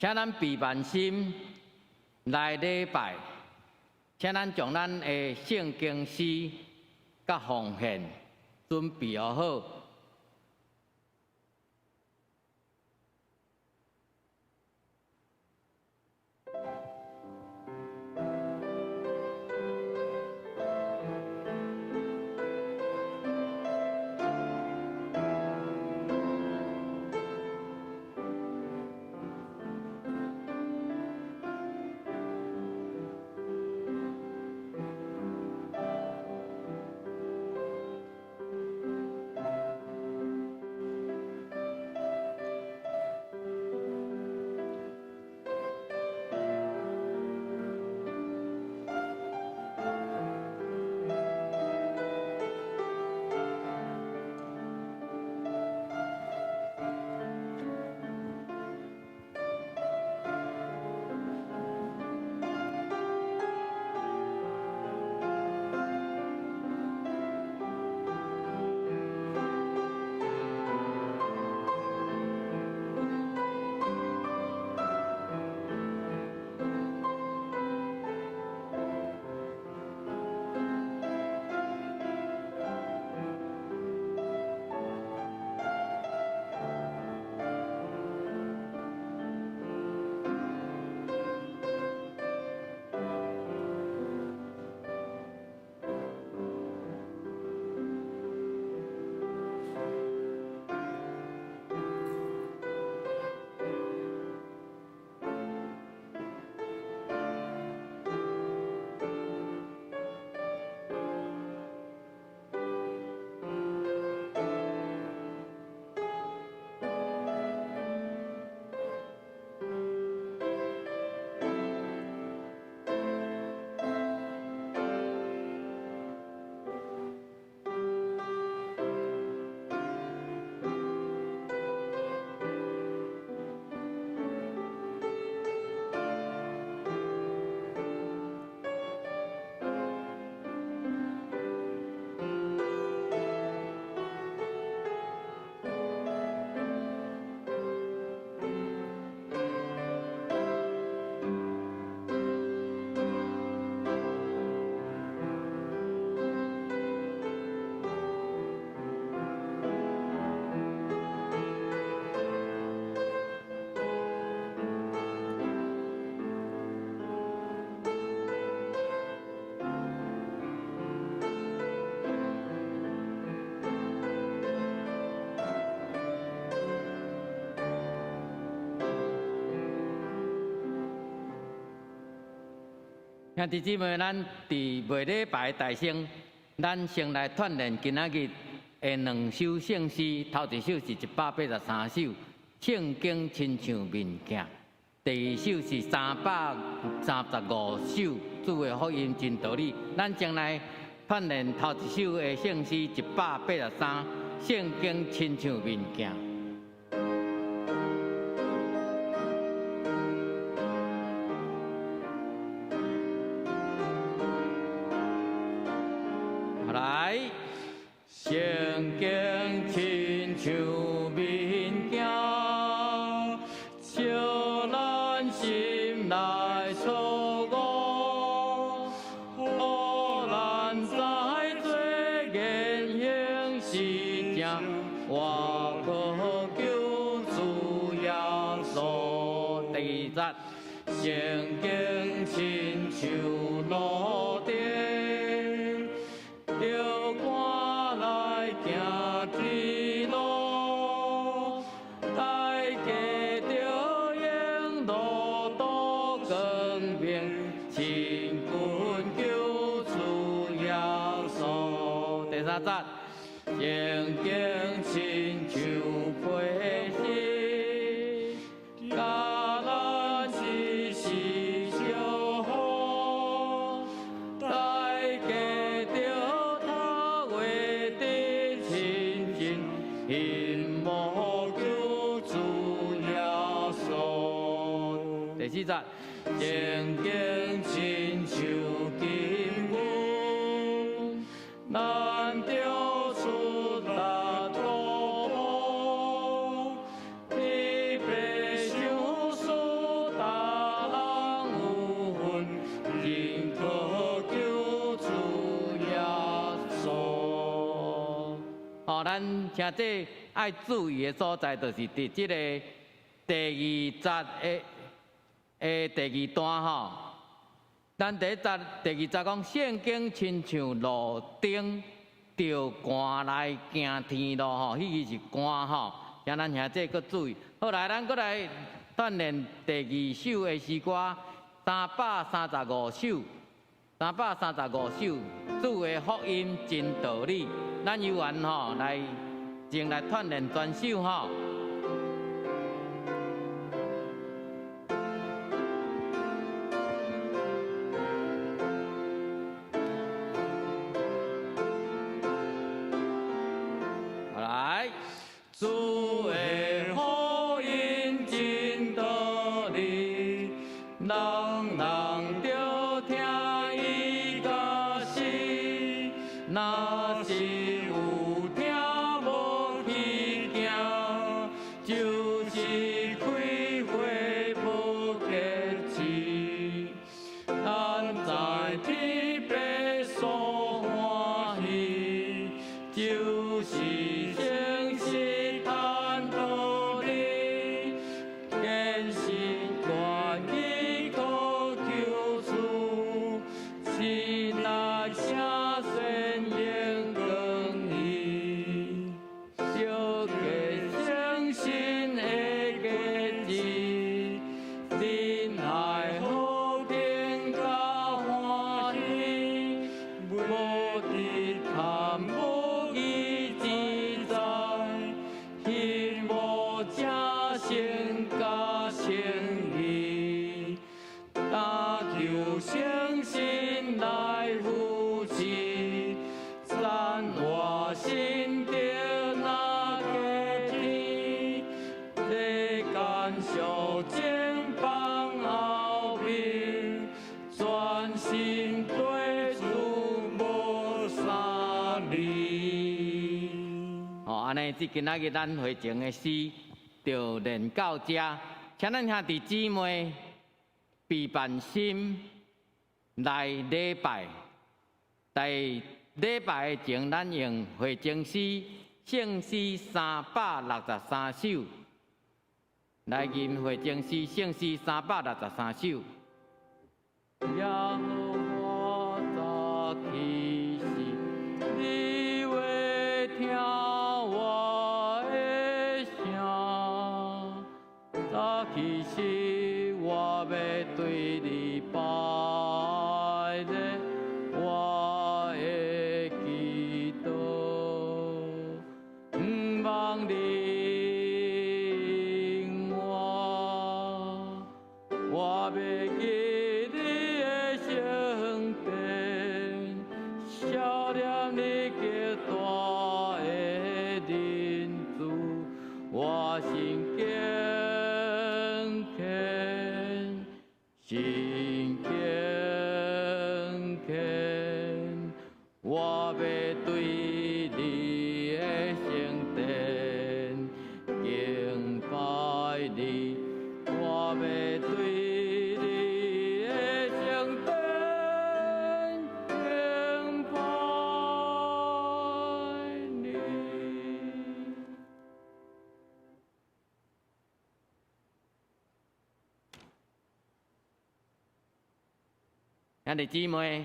请咱备万心来礼拜，请咱将咱的圣经诗甲奉献准备好。兄弟姊妹，咱伫卖礼拜大圣，咱先来锻炼今仔日的2首圣诗。头一首是183首，圣经亲像面镜；第二首是335首，主的福音真道理。咱先来锻炼头一首的圣诗183，圣经亲像面镜。来，圣经亲像面镜，照咱心内错误，互咱知做言行是正，我可救主耶稣。第二节，圣经亲像路灯。着赶来行之路，大家着用路途光明，亲近救主耶稣。第三节，圣经亲像培训，教咱一时相好，大家。因无救主耶稣。第四节，圣经亲像金云，咱着出大途，你白相思请这爱注意的所在，就是伫即个第二节的第二段吼。咱第二节讲，圣经亲像路灯，着寒来行天路吼，迄个是寒吼，请咱兄弟搁注意。好来，咱搁来锻炼第二首的诗歌，335首，335首，主的福音真道理。咱有缘吼来，先来锻炼全首吼。来，主的福音真道理，人人着听伊甲是，若是有听无去行，就是开花无结实。咱在天边所欢喜，就是诚实谈道理，坚信愿意可救主，心内声宣言更义，就给相信的结子，心内好平甲欢喜，无敌贪无义自在，心无正心甲诚意，但求诚心来扶持，咱我心着那个天，世间小正放后面，专心对主无三离。安尼，今仔日咱会前的诗就练到这，请咱兄弟姊妹备办心来礼拜。第礼拜前，咱用会前诗圣诗363首来吟会前诗圣诗363首。耶和华早起时，你会听我的声。早起时，我要对你拜礼，我的祈祷，不忘你应我，我要记你的圣殿，少念你极大的仁慈，我心坚强，心坚强，我要对你的圣殿敬拜你，我要对你的圣殿敬拜你。兄弟姊妹，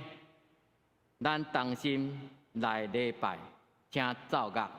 咱同心来礼拜，请奏乐。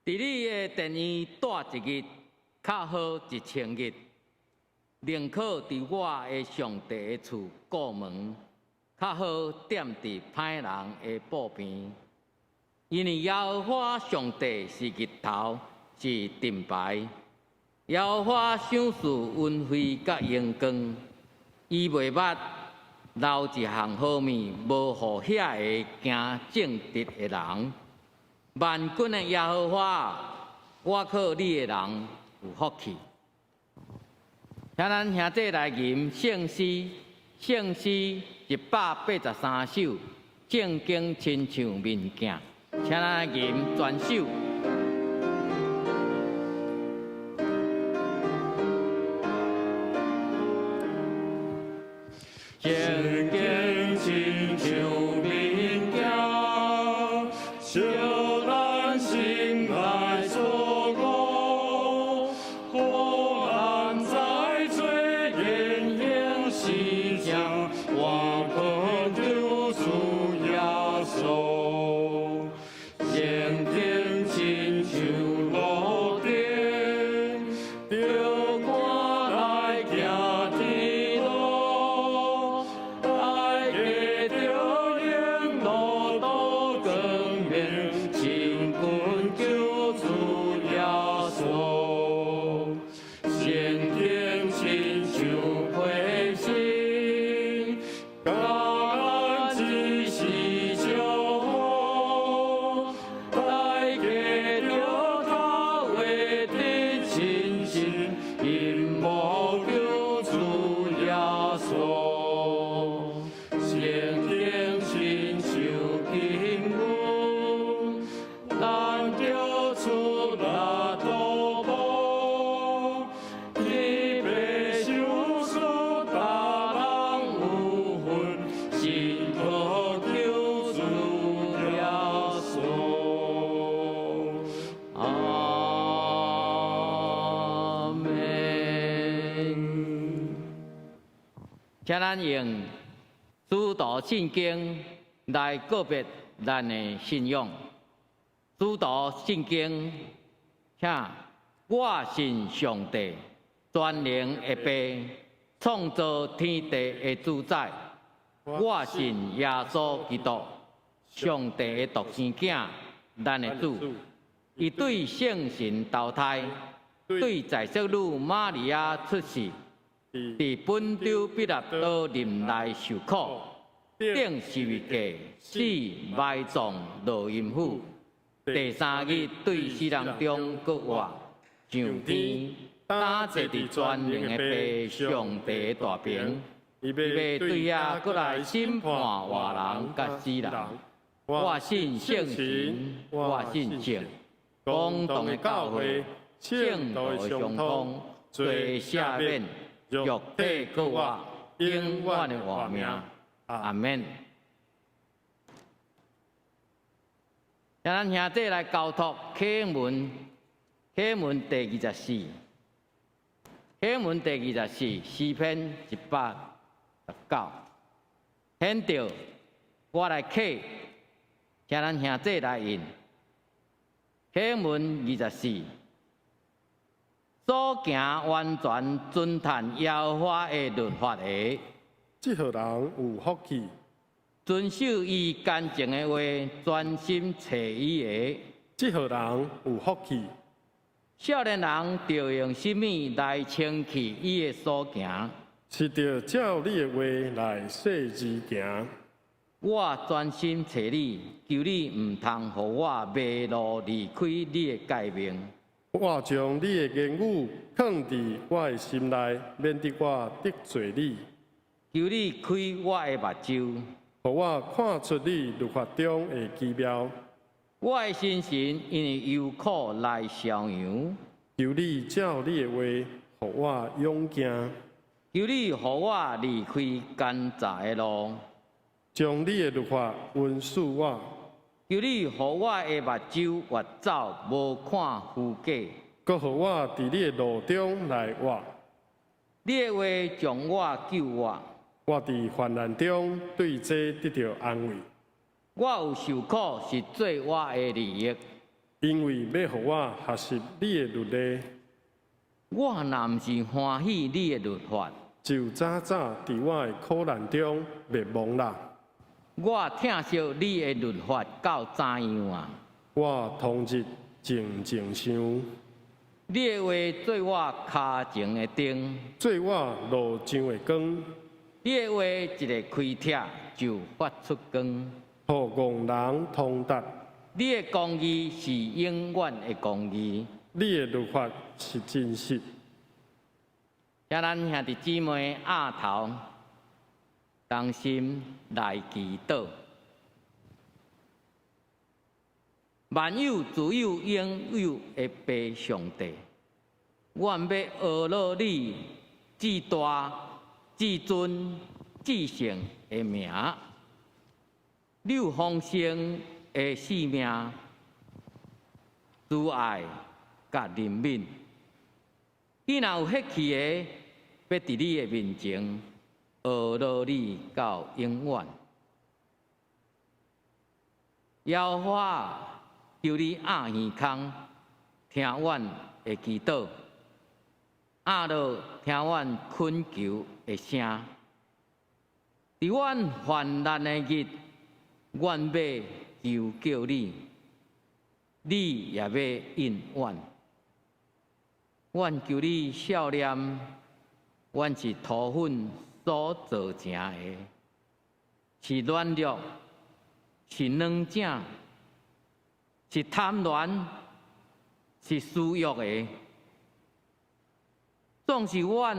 伫你的殿院待一日，较好1000日。宁可伫我的上帝的厝过门，较好踮伫歹人的步边。因为耶和华上帝是日头，是盾牌。耶和华赏赐恩惠甲阳光，伊袂捌留一项好物，无互遐个行正直的人。万军的耶和华，我靠你的人有福气。请咱兄弟来吟圣诗，圣诗183首，正经亲像面镜。请咱来吟全首。正经亲像面镜，照咱心内所过，互咱在做言行实相，我可救主耶稣。正经亲像路灯，着我来行天路。爱个着领路途光明，亲近救主耶稣。正经亲像培心，感恩只是祝福。爱个着头为的亲信，因无救主耶稣。正经亲像金牛，咱着出那土步，你袂受束，大人有份，心靠救主耶稣。阿门。请咱用主导圣经来告别咱的信仰。主导圣经，请我信上帝，全能的爸，创造天地的主宰。我信耶稣基督，上帝的独生囝，咱的主。伊对圣神投胎，对在色女玛利亚出世。伫本州彼拉多林内受苦，顶十字架，死埋葬落阴府。第3日对死人中搁活，上天，打坐伫全能的爸上帝的大屏，伊要对遐搁来审判活人甲死人。我信圣神，我信圣，公道的教会，圣道的相通，罪赦免。肉体搁活，永远的活命。阿免。请咱兄弟来交托启文，启文第24，启文第24，诗篇119。显着我来启，请咱兄弟来印。启文24。所行完全遵探耶和华的律法的，这号人有福气；遵守伊干净的话，专心找伊的，这号人有福气。少年人着用什么来清气伊的所行？是着照你的话来细致行。我专心找你，求你唔通互我迷路离开你的诫命。我将你的言语放伫我的心内，免得我得罪你。求你开我的目睭，互我看出你律法中的奇妙。我的心神因为忧苦来消扬。求你照你的话，互我勇行。求你互我离开奸诈的路，将你的律法允许我。求你互我的目睭越走，无看虚假。搁互我伫你的路中来活。你的话将我救我。我伫患难中对这得到安慰。我有受苦是做我的利益。因为要互我学习你的律例，我若毋是欢喜你的律法，就早早伫我的苦难中灭亡啦。我听惜你的律法到怎样啊？我同日静静想，你的话做我脚前的灯，做我路上的光，你的话一个开帖就发出光。互戆人通达。你的公义是永远的公义。你的律法是真实。请咱兄弟姊妹压头，同心来祈祷。万有自有永有的爸上帝，我要学乐你至大、至尊、至圣的名。你有丰盛的生命、慈爱甲怜悯。伊若有血气的，要伫你的面前学乐你到永远。耶和华，求你压耳孔，听阮的祈祷，压落听阮恳求的声。伫阮患难的日，阮要求叫你，你也要应阮。阮求你笑脸，阮是土粉所造成的，是软弱，是软正，是贪婪，是私欲的。总是阮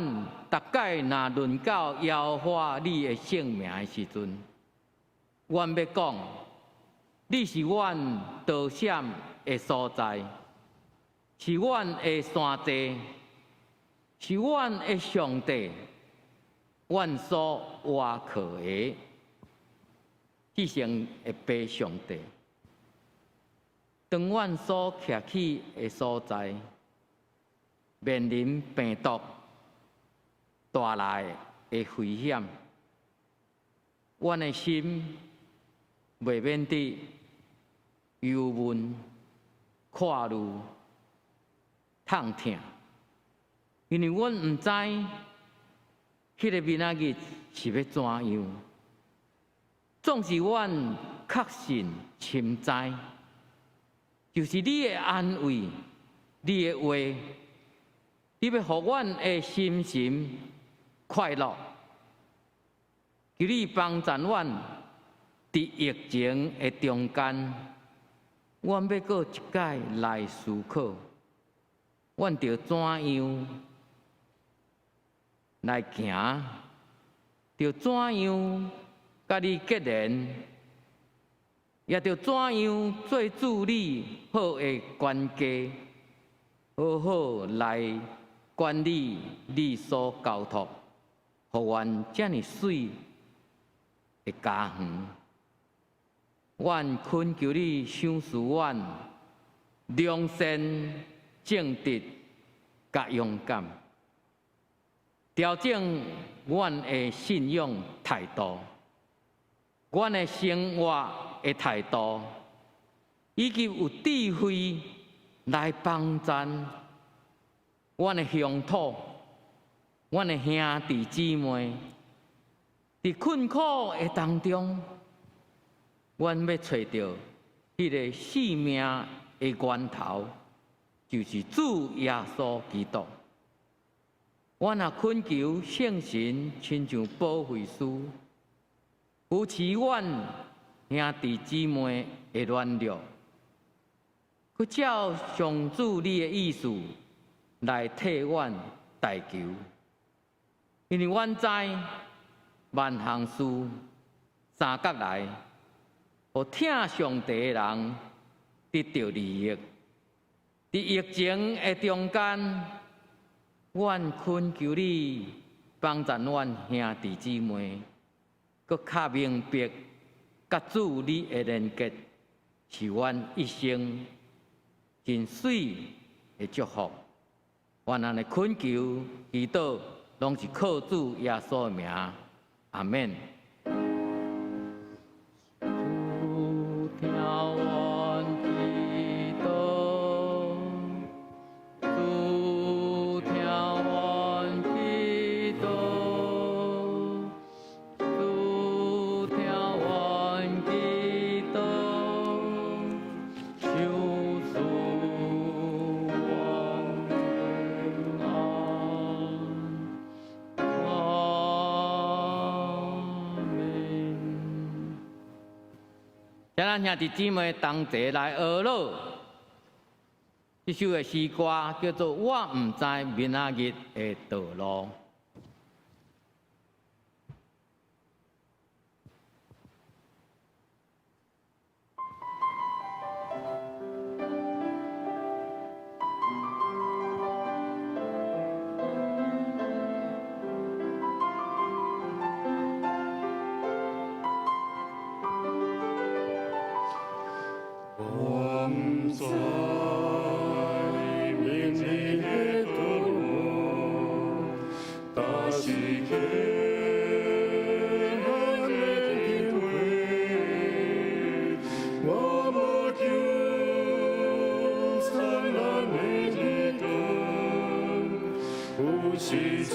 逐摆若论到耶和华你的圣名的时阵，阮要讲，你是阮逃闪的所在。是阮的山寨，是阮的上帝，阮所倚靠的，至圣的爸上帝。当阮所徛起的所在面临病毒带来的危险，阮的心袂免得忧闷、看虑。痛痛，因为阮毋知迄个明仔日是要怎样。总是阮确信深知，就是你的安慰，你的话，你要互阮的心情快乐。求你帮助阮，伫疫情的中间，阮要过一摆来思考。阮着怎样来行？着怎样甲你结连？也着怎样做主你好的管家，好好来管理你所交托，互阮遮尔水的家园。阮恳求你赏赐阮良善。正直、甲勇敢，调整阮的信仰态度，阮的生活的态度，以及有智慧来帮助阮的乡土、阮的兄弟姊妹，伫困苦的当中，阮要找到迄个生命的源头。就是主耶稣基督，我若恳求圣神亲像保惠师，扶持阮兄弟姊妹的软弱，去照上主你的意思来替阮代求，因为阮知万行事三角来，互听上帝的人得到利益。伫疫情的中间，阮恳求你帮助阮兄弟姊妹，搁较明白，甲主你的连结，是阮一生真水的祝福。阮安尼恳求祈祷，拢是靠主耶稣的名，阿免。主听阮祈祷。请咱兄弟姊妹同齐来学乐。这首的诗歌叫做《我毋知明仔日的道路》。我毋知明日的道路，但是去咱的机会，我无求灿烂的日灯，有时阵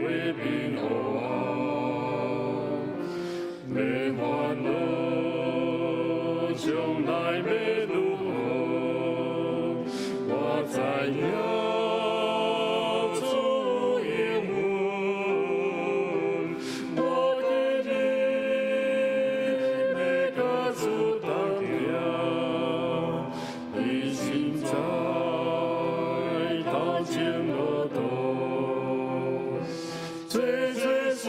会变黑暗，要烦恼。将来要如何？我知影，主应允。我今日要甲主同行，伊心知头前路途，做做事。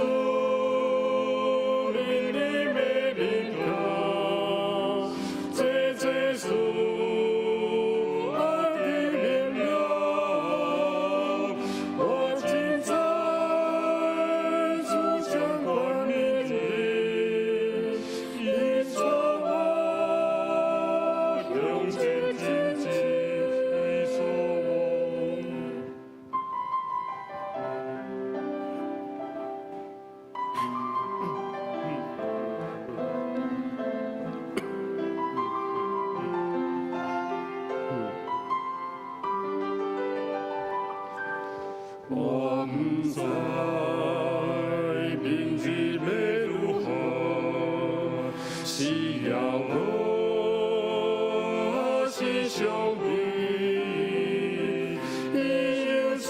我毋知明日要如何，是要我是上帝，伊又是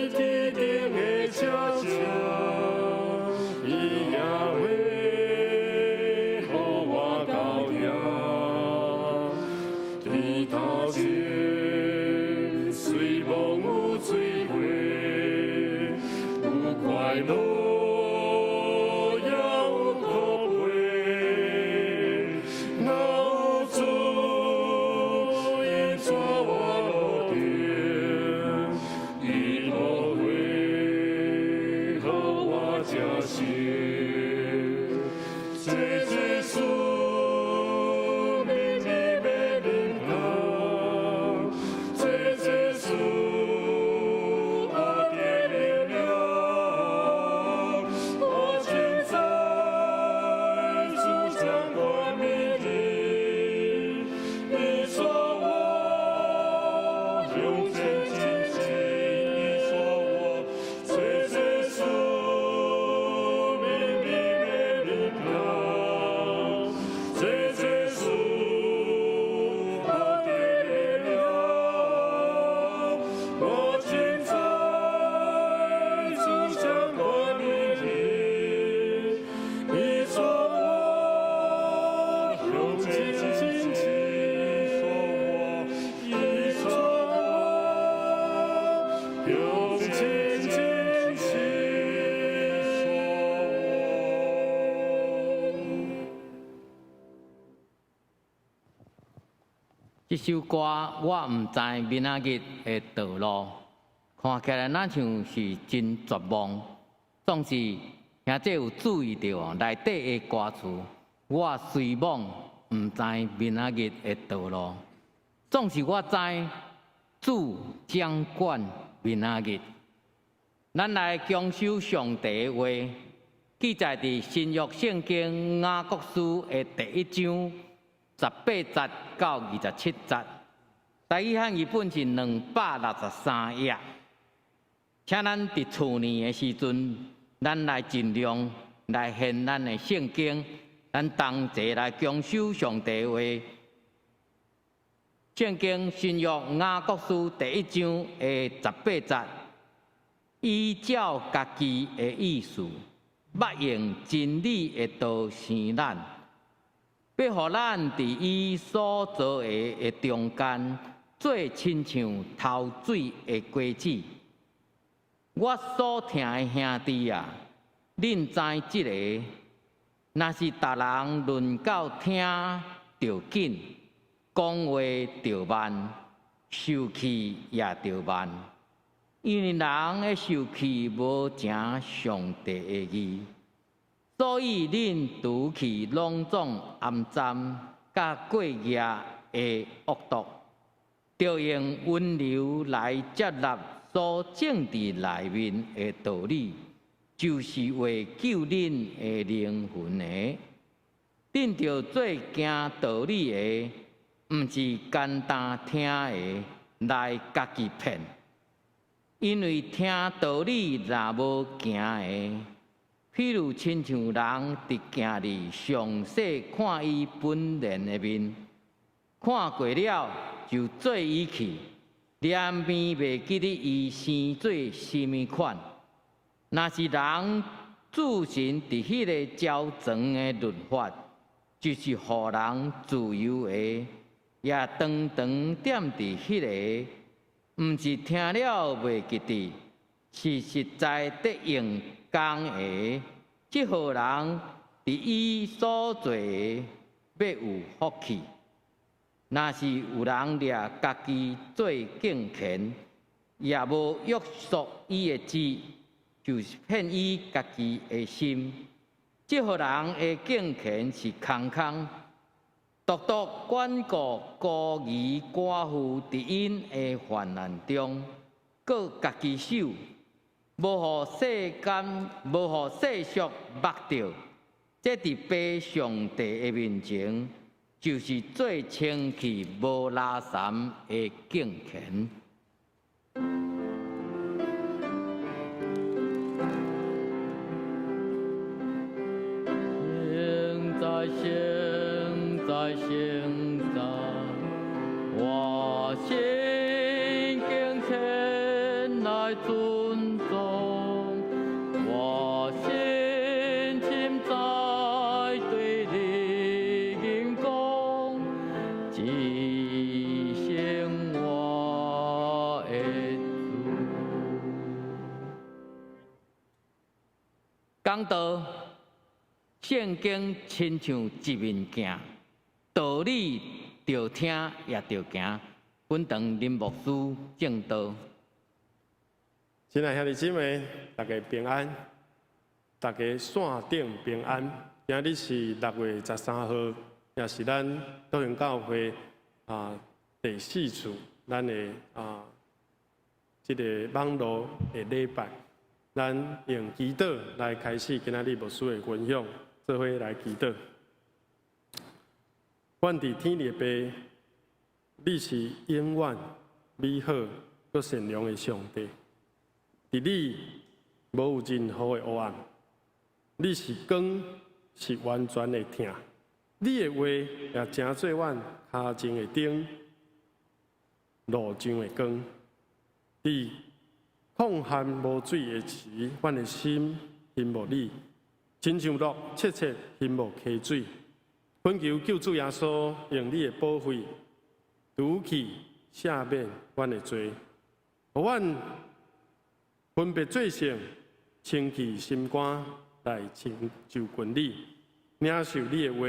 天顶的车车，伊也会互我到遐，天头前随风有水花，有快乐也有苦悲，若有主引带我路程，伊无会互我食食，做做事。这首歌我毋知明仔日的道路，看起来哪像是真绝望。总是兄弟有注意到内底的歌词，我虽妄毋知明仔日的道路，总是我知主掌管明仔日。咱来强守上帝的话，记载伫新约圣经雅各书的第1章。18节到27节，台语汉语本是263页。请咱伫厝内的时阵，咱来尽量来献咱的圣经，咱同齐来强守上帝的话。圣经新约雅各书第1章的18节，依照家己的意思，捌用真理的道生咱，要互咱伫伊所做的中间，做亲像头水的果子。我所听的兄弟啊，恁知即个，若是逐人论到听着紧，讲话着慢，受气也着慢，因为人的受气无正上帝的义，所以恁除去拢总暗占甲过夜的恶毒，着用温柔来接纳所种伫内面的道理，就是为救恁的灵魂的。恁着做行道理的，毋是简单听的来家己骗。因为听道理若无行的，譬如亲像人伫行里详细看伊本人的面，看过了就做伊去，连边袂记得伊生做甚物款。若是人自行伫迄个较长的律法，就是互人自由的，也长长点伫迄个。毋是听了袂记得，是实在得用功的。即号人伫伊所做的要有福气。若是有人掠家己做敬虔，也无约束伊的志，就是骗伊家己的心。即号人的敬虔是空空。独独管顾孤儿寡妇伫因的患难中，各家己守，无互世间，无互世俗目着。这伫被上帝的面前，就是最清气无拉散的敬虔。现在，我心敬虔来尊重，我心情在对你应供，记醒我的主。讲到圣经亲像一面镜。道理着听也着行，本堂林牧师正道。亲爱兄弟姊妹，大家平安，大家线顶平安。今日是6月13号，也是咱多元教会第4次咱的这个网络的礼拜，咱用祈祷来开始今日牧师的分享，做伙来祈祷。阮伫天立爸，你是永远美好、佮善良的上帝。伫你无有任何的黑暗，你是光，是完全的听。你的话也正做阮脚前的灯，路上的光。伫抗旱无水的时，阮的心因无你，亲像落切切因无溪水。恳求救主耶稣用你的保惠，除去赦免阮的罪，互阮分别罪性，清气心肝来成就群你，领受你的话，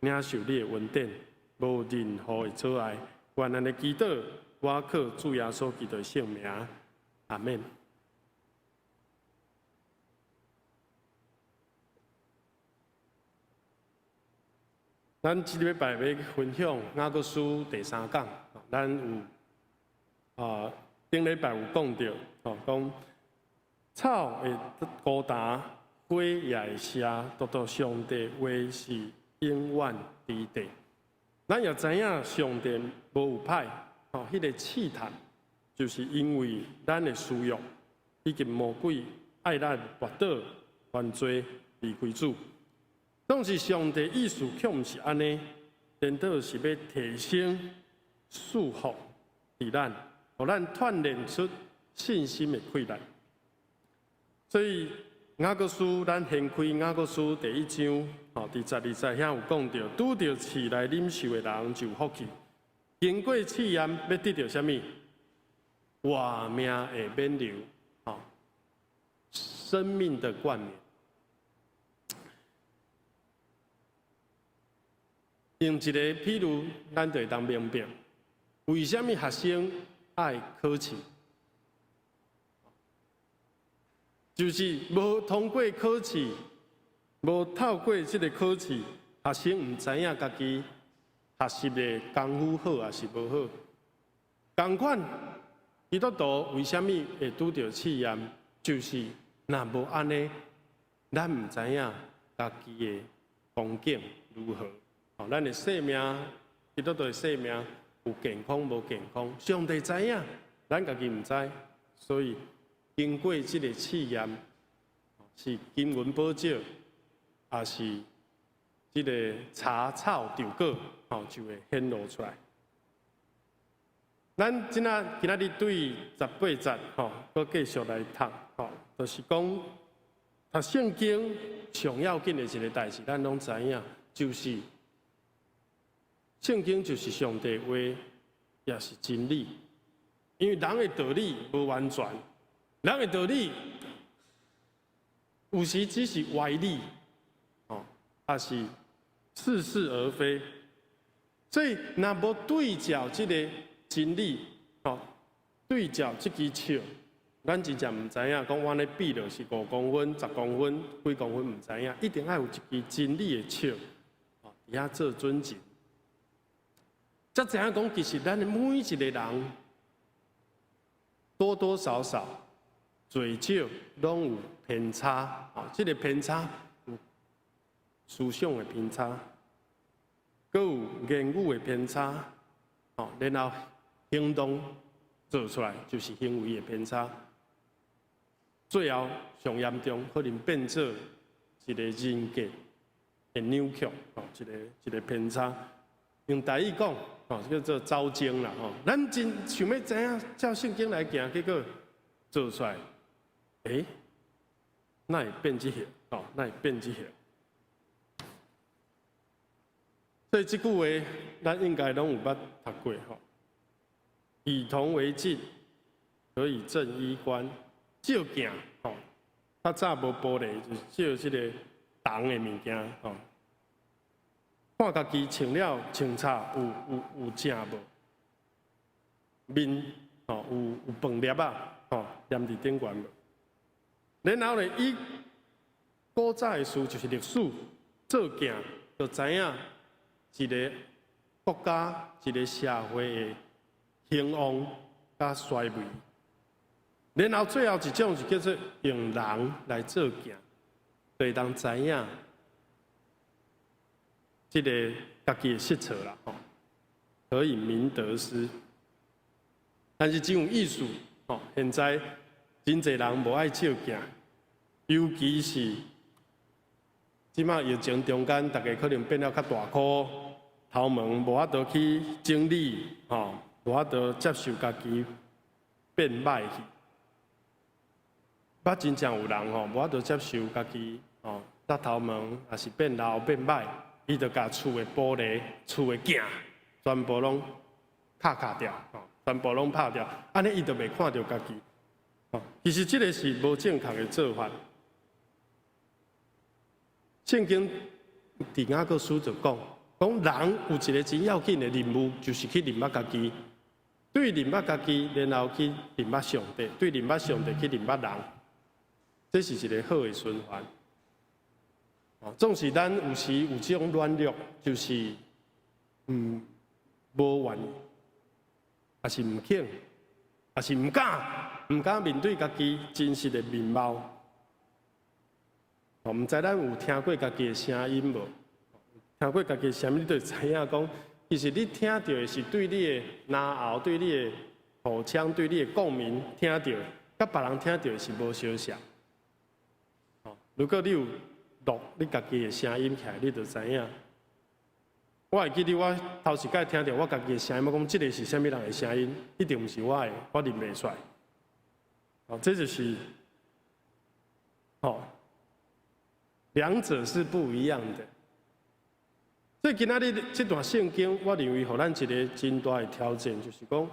领受你的恩典，无任何的阻碍。愿咱的祈祷，我靠主耶稣基督的圣名，阿免。咱这礼拜要分享雅各书第3讲，咱有顶礼拜有讲到，讲草会孤单，花也会谢，独独上帝话是永远伫地。咱也知影上帝无有歹，迄个试探，就是因为咱的私欲，以及魔鬼爱咱跌倒、犯罪、离开主。当时上帝意思却毋是安尼，颠倒是要提升束缚伫咱，互咱锻炼出信心的溃烂。所以雅各书咱掀开雅各书第1章，吼，第12节遐有讲到，拄着试来忍受的人就有福气，经过试验要得到什么？活命的免流，吼，生命的冠冕。用一个譬如，咱就会当明白，为什么学生爱考试？就是无通过考试，无透过这个考试，学生唔知影家己学习的功夫好还是无好。同款，基督徒为什么会拄到试验？就是若无安尼，咱唔知影家己的光景如何。哦，咱的生命，基督徒的生命有健康无健康，上帝知影，咱家己唔知，所以。经过这个试验，是金文宝石，也是这个查草条果，就会显露出来。咱今仔日对18节，搁继续来读，就是讲读圣经上要紧的一个代志，咱拢知影，就是圣经就是上帝话，也是真理。因为人的道理无完全。人的道理，有时只是歪理，也是似是而非。所以，若无对照这个真理，对照这支尺，咱真正唔知影，讲我咧比落是5公分、10公分、几公分，唔知影，一定要有一支真理的尺，伫遐做准证。才知影讲，其实咱的每一个人，多多少少。最少拢有偏差，这个偏差有思想的偏差，阁有言语的偏差，然后行动做出来就是行为的偏差，最后上严重可能变做一个人格的扭曲，一个偏差。用台语讲，叫做糟精啦，咱真想要知影照圣经来行，结果做出来。那会变这样，那会变这样。所以这句话，咱应该拢有捌读过吼。以铜为镜，可以正衣冠。照镜吼，较早无玻璃，就是照这个铜的物件吼。看家己穿了穿插有正无？面有饭粒啊，粘伫顶悬无？然后呢，以古早的事就是历史做镜，就知影一个国家、一个社会的兴旺甲衰微。然后最后一种是叫做用人来做镜，就当知影这个家己的失策啦，可以明得失。但是这种艺术，现在真侪人无爱照镜。尤其是即马疫情中间，大家可能变了较大箍，头毛无法度去整理，无法度接受家己变歹去。捌真正有人无法度接受家己搭头毛，也是变老变歹，伊就甲厝的玻璃、厝的镜全部拢卡掉，全部拢拍掉，安尼伊就袂看到家己。其实这个是无正确的做法。圣经伫雅各书就讲人有一个真要紧的任务，就是去认捌家己，对认捌家己，然后去认捌上帝，对认捌上帝去认捌人，这是一个好的循环。纵使咱有时有这种软弱，就是无愿意，也是唔肯，也是唔敢面对家己真实的面貌。唔知咱有听过家己的声音无？听过家己的声音，你就知影讲，其实你听到的是对你的呐喉、对你的口腔、对你的共鸣听到，甲别人听到的是无相像。如果你有录你家己的声音起来，你就知影。我会记得我头一摆听到我家己的声音，我讲这个是啥物人的声音，一定不是我的，我认袂出来。这就是两者是不一样的。所以今仔日这段圣经，我认为给咱一个真大的挑战，就是讲，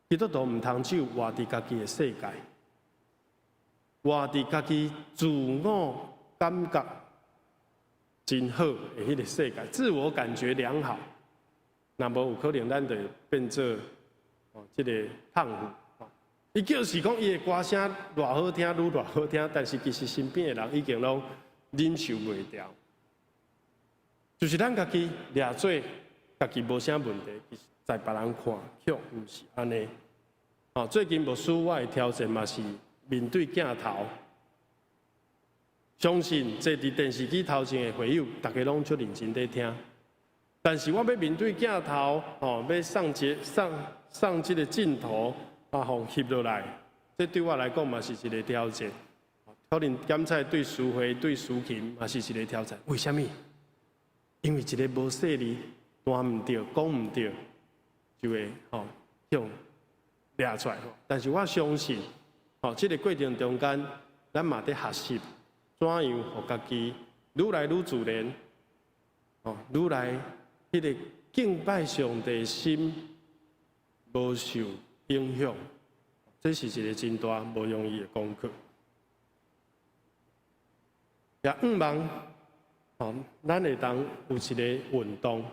基督徒唔通只有活伫家己的世界，活伫家己自我感觉真好的迄个世界，自我感觉良好。那无有可能，咱就变做这个胖虎。伊就是讲，伊的歌声偌好听，愈偌好听，但是其实身边的人已经拢忍受袂了。就是咱家己掠做，家己无啥问题，其实在别人看，却毋是安尼。最近无输我的挑战嘛是面对镜头，相信坐伫电视机头前的会友，大家拢足认真在听。但是我要面对镜头，要上这个镜头，互翕落来，这对我来讲嘛是一个挑战。可能检测对苏慧、对苏琴嘛是一个挑战。为什么？因为一个无细腻，弹唔对，讲唔对，就会向掠出来。但是我相信，这个过程中间，咱嘛在学习，怎样互家己愈来愈自然，愈来迄个敬拜上帝的心无受影响。这是一个真大无容易的功课。也毋望。咱会当有一个运动，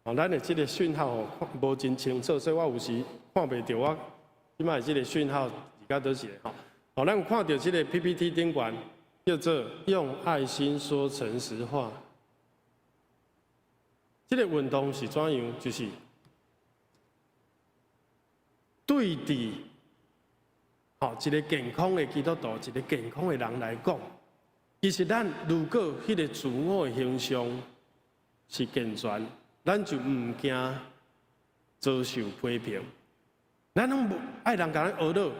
咱的这个讯号无真清楚，所以我有时看袂到我即摆这个讯号是到倒一个咱有看到这个 PPT 顶管叫做用爱心说诚实话。这个运动是怎样？就是对伫一个健康的基督徒，一个健康的人来讲。其实，咱如果迄个自我的形象是健全，咱就唔惊遭受批评。咱拢爱人甲咱学乐，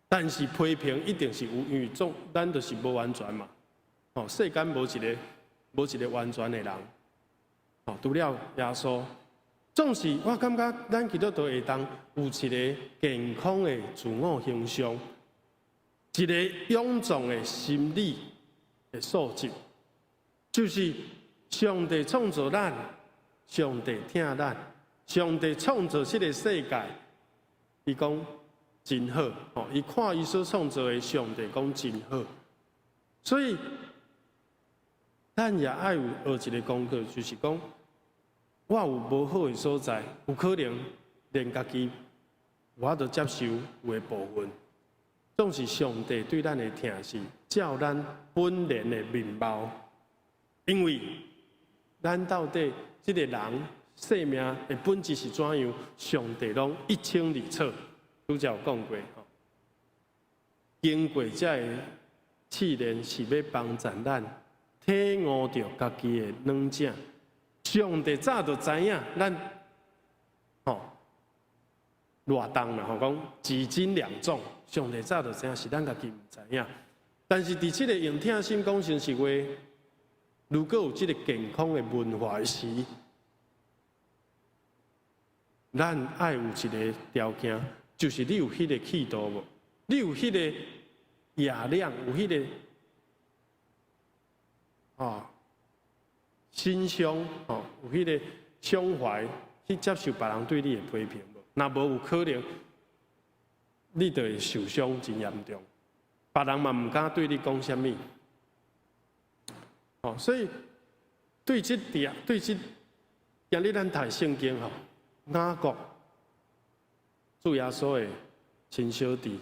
但是批评一定是有，因为咱就是无完全嘛。世间无一个完全的人。除了耶稣，总是我感觉咱基督徒会当有一个健康的自我形象。一个勇壮的心理的素质，就是上帝创造咱，上帝听咱，上帝创造这个世界，伊讲真好，伊看伊所创造的上帝讲真好，所以咱也爱有学一个功课，就是讲我有无好的所在，有可能连家己我都接受有的部分。总是上帝对咱的疼惜，照咱本然的面貌，因为咱到底这个人生命的本质是怎样，上帝拢一清二楚。拄则有讲过，经过这个试炼是要帮助咱体悟到家己的软正。上帝早就知影咱，偌重啦，讲几斤两重。上帝早就知影是咱家己唔知影，但是伫这个用听心讲诚实话，如果有这个健康的文化时，咱爱有一个条件，就是你有迄个气度无？你有迄个野量，有迄个心胸，有迄个胸怀去接受别人对你的批评无？若无有可能。你就会受伤真严重，别人嘛唔敢对你讲什么。所以对今日咱读圣经雅各主耶稣的亲小弟，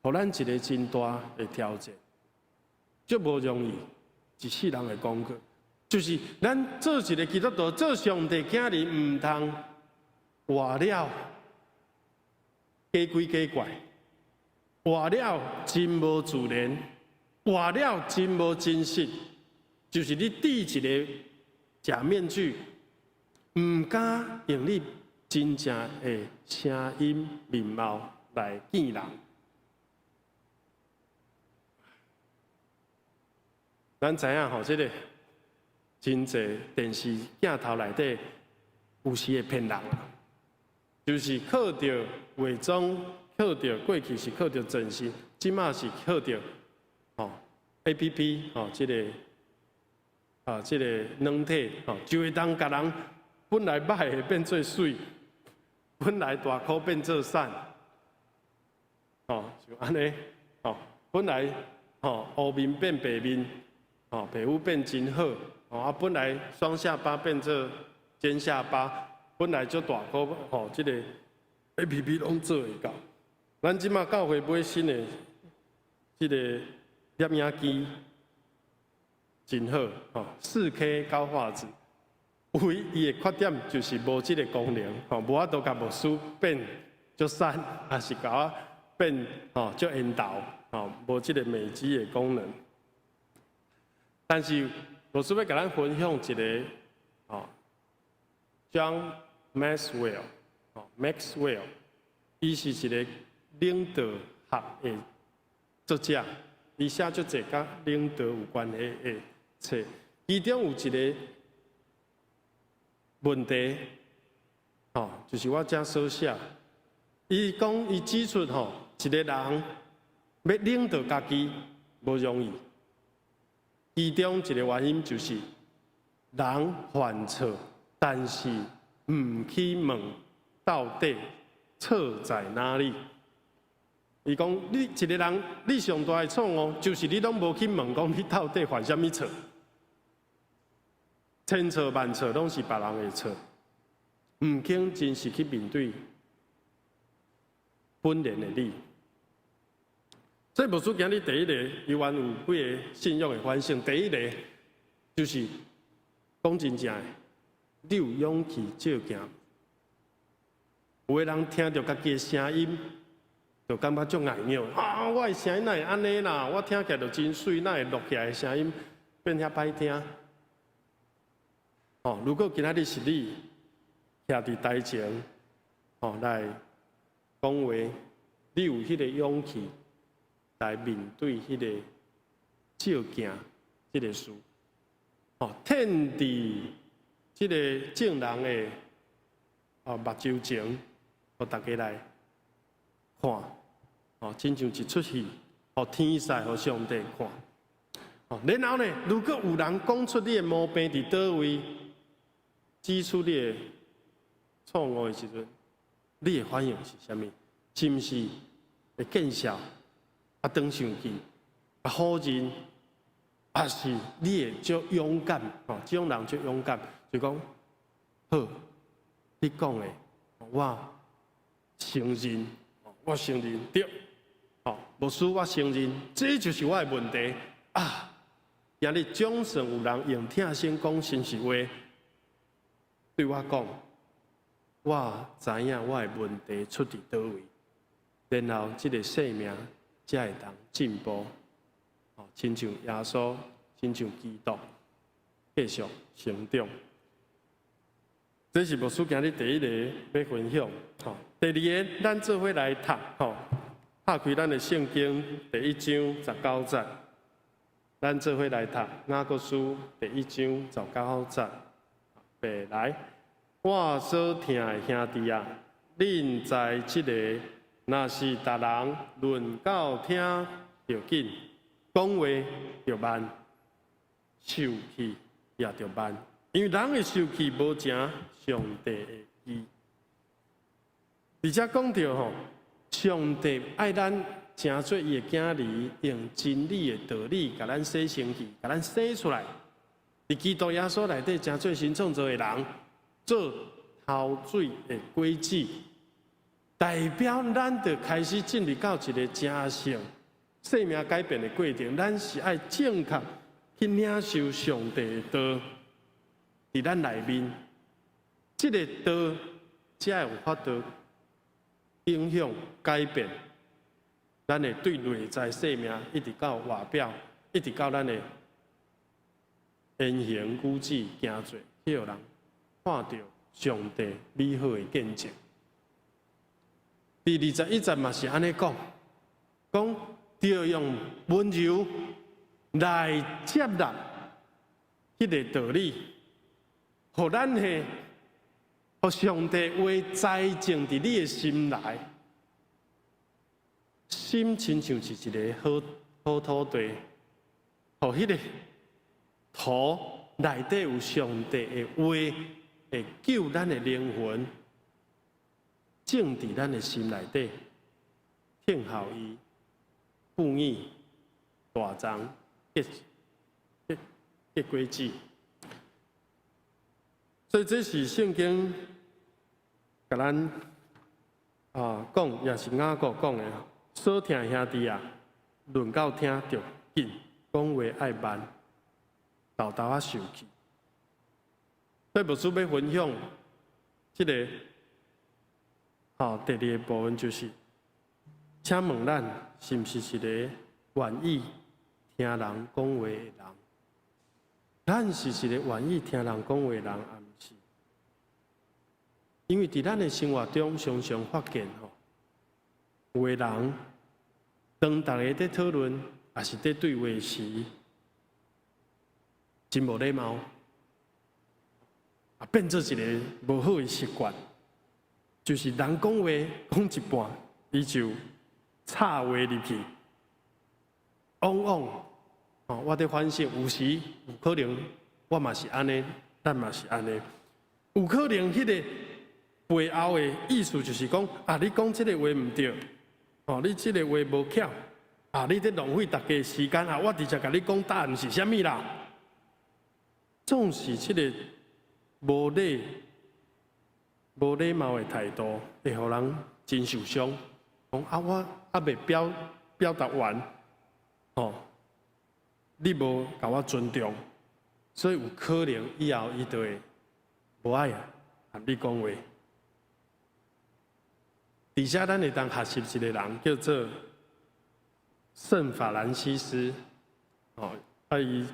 互咱一个真大的挑战，足无容易，一世人的功课，就是咱做一个基督徒，做上帝囝儿，唔通活了。假鬼假怪，活了真无自然，活了真无真实，就是你戴一个假面具，唔敢用你真正的声音面貌来见人。咱知影这个真侪电视镜头内底有时会骗人。就是靠着伪装，靠着过去是靠着真实，即马是靠着 APP 哦，这个软体哦，就会当甲人本来歹的变做水，本来大颗变做瘦，哦，就安尼哦，本来哦黑面变白面，哦皮肤变真好，哦啊本来双下巴变做尖下巴，本来就大颗哦，这个 APP 拢做会到。咱即马教会买新的这个摄影机。真好哦，4K 高画质，唯一的缺点就是无这个功能哦，无法度甲牧师变足瘦，也是甲我变哦足缘投哦，无这个美肌的功能。但是牧师要甲咱分享一个哦 ，John Maxwell 哦 ，Maxwell， 伊是一个领导学的作者，伊写足侪甲领导有关系的。册，其中有一个问题，哦，就是我遮所写，伊讲伊指出吼，一个人要领导家己无容易，其中一个原因就是人犯错，但是唔去问到底错在哪里。伊讲你一个人，你上大的错误就是你拢无去问讲你到底犯啥物错。千错万错拢是别人的错，唔肯真实去面对本然的你。所以牧师今日第一个，伊原有几个信仰的反省。第一个就是讲真正的，你有勇气照行。有的人听到家己的声音，就感觉足碍拗啊！我的声音哪会安尼啦？我听起来就真水，哪会录起来的声音变遐歹听？哦，如果今仔日是你徛伫台前，哦来讲话，你有迄个勇气来面对迄个照镜即个事，哦，天伫即个正人的目睭前，互大家来看，哦，亲像一出戏，互天使、互上帝看。哦，然后呢，如果有人讲出你的毛病伫倒位，指出你的错误的时阵，你的反应是啥物？是毋是会见笑，当生气，好人，还是你会足勇敢？哦，这种人足勇敢，就讲好，你讲的，我承认，我承认对，哦，牧师我承认，这就是我的问题啊！今日总算有人用听声讲心实话。对我讲，我知影我的问题出伫倒位，然后这个生命才会当进步。哦，亲像耶稣，亲像基督，继续成长。这是牧师今日第一个要分享。吼，第二个，咱做伙来读。吼，拍开咱的圣经第1章19节，咱做伙来读雅各书第1章19节。白来，我所疼的兄弟啊，恁在即个，若是逐人论到听着紧，讲话着慢，受气也着慢，因为人的受气无成上帝的义。而且讲到吼，上帝爱咱成做伊的囝儿，用真理的道理，甲咱洗身体，甲咱洗出来。伫基督耶稣内底，真做新创造的人，做头水的轨迹，代表咱就开始进入到一个真正生命改变的过程。咱是爱正确去领受上帝的道，伫咱内面，这个道才有法度影响改变咱的对内在生命，一直到外表，一直到咱的言行举止行做，许人看到上帝美好的见证。第21节嘛是安尼讲，讲要用温柔来接纳迄个道理，互咱的，互上帝话栽种伫你的心内，心亲像是一个好土地。互迄个土内底有上帝的话，会救咱的灵魂，种伫咱的心内底，听候伊富裕大长结果子。所以这是圣经甲咱讲，也是雅各讲的，少听兄弟啊，论到听着紧，讲话爱慢，豆豆啊受气。所以牧师要分享这个第二个部分，就是请问咱是不是一个愿意听人讲话的人？咱是一个愿意听人讲话的人，啊，毋是？因为伫咱的生活中，常常发现有的人当大家在讨论，也是在对话时，真无礼貌，变做一个无好的习惯，就是人讲话讲一半，伊就插话入去，往往我在反省，有时有可能我嘛是安尼，咱嘛是安尼，有可能迄个背后的意思就是讲你讲这个话唔对，你这个话无巧，你在浪费大家的时间我直接甲你讲答案是啥物啦？总是这个无礼貌的态度，会互人真受伤。讲我未表达完，你无甲我尊重，所以有可能以后伊就会无爱和你讲话。底下咱会当学习一个人叫做圣法兰西斯，伊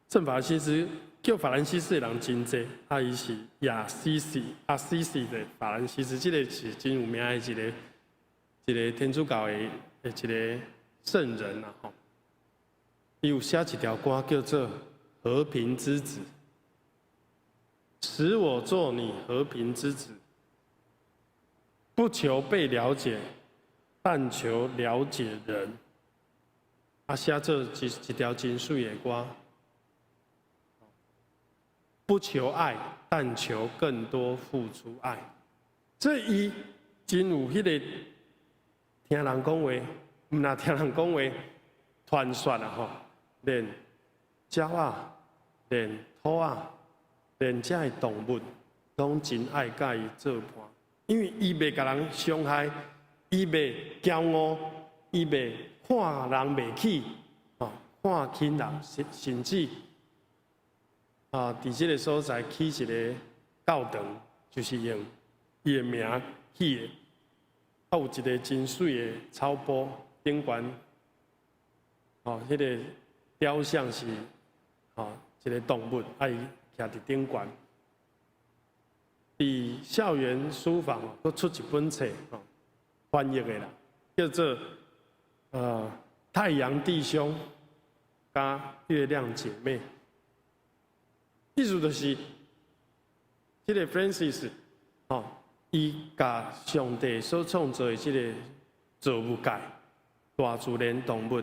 圣法兰西斯叫法兰西斯的人真济，伊是亚西西的法兰西斯，这个是真有名的一个天主教的一个圣人啊，伊有写一条歌叫做《和平之子》，使我做你和平之子，不求被了解，但求了解人。写这一条真水的歌，不求爱，但求更多付出爱。这伊真有迄个听人讲话，唔那听人讲话传说连鸟啊，连兔啊，连这些动物，拢真爱甲伊做伴，因为伊袂甲人伤害，伊袂骄傲，伊袂看人袂起，看轻人，甚至伫这个所在起一个教堂，就是用伊的名起的，有一个真水的草坡顶悬，迄个雕像是一个动物，伊徛伫顶悬。伫校园书房佫出一本册，翻译的啦，叫做太阳弟兄加月亮姐妹。意思就是，这个 Francis，伊甲上帝所创造的这个造物界、大自然动物，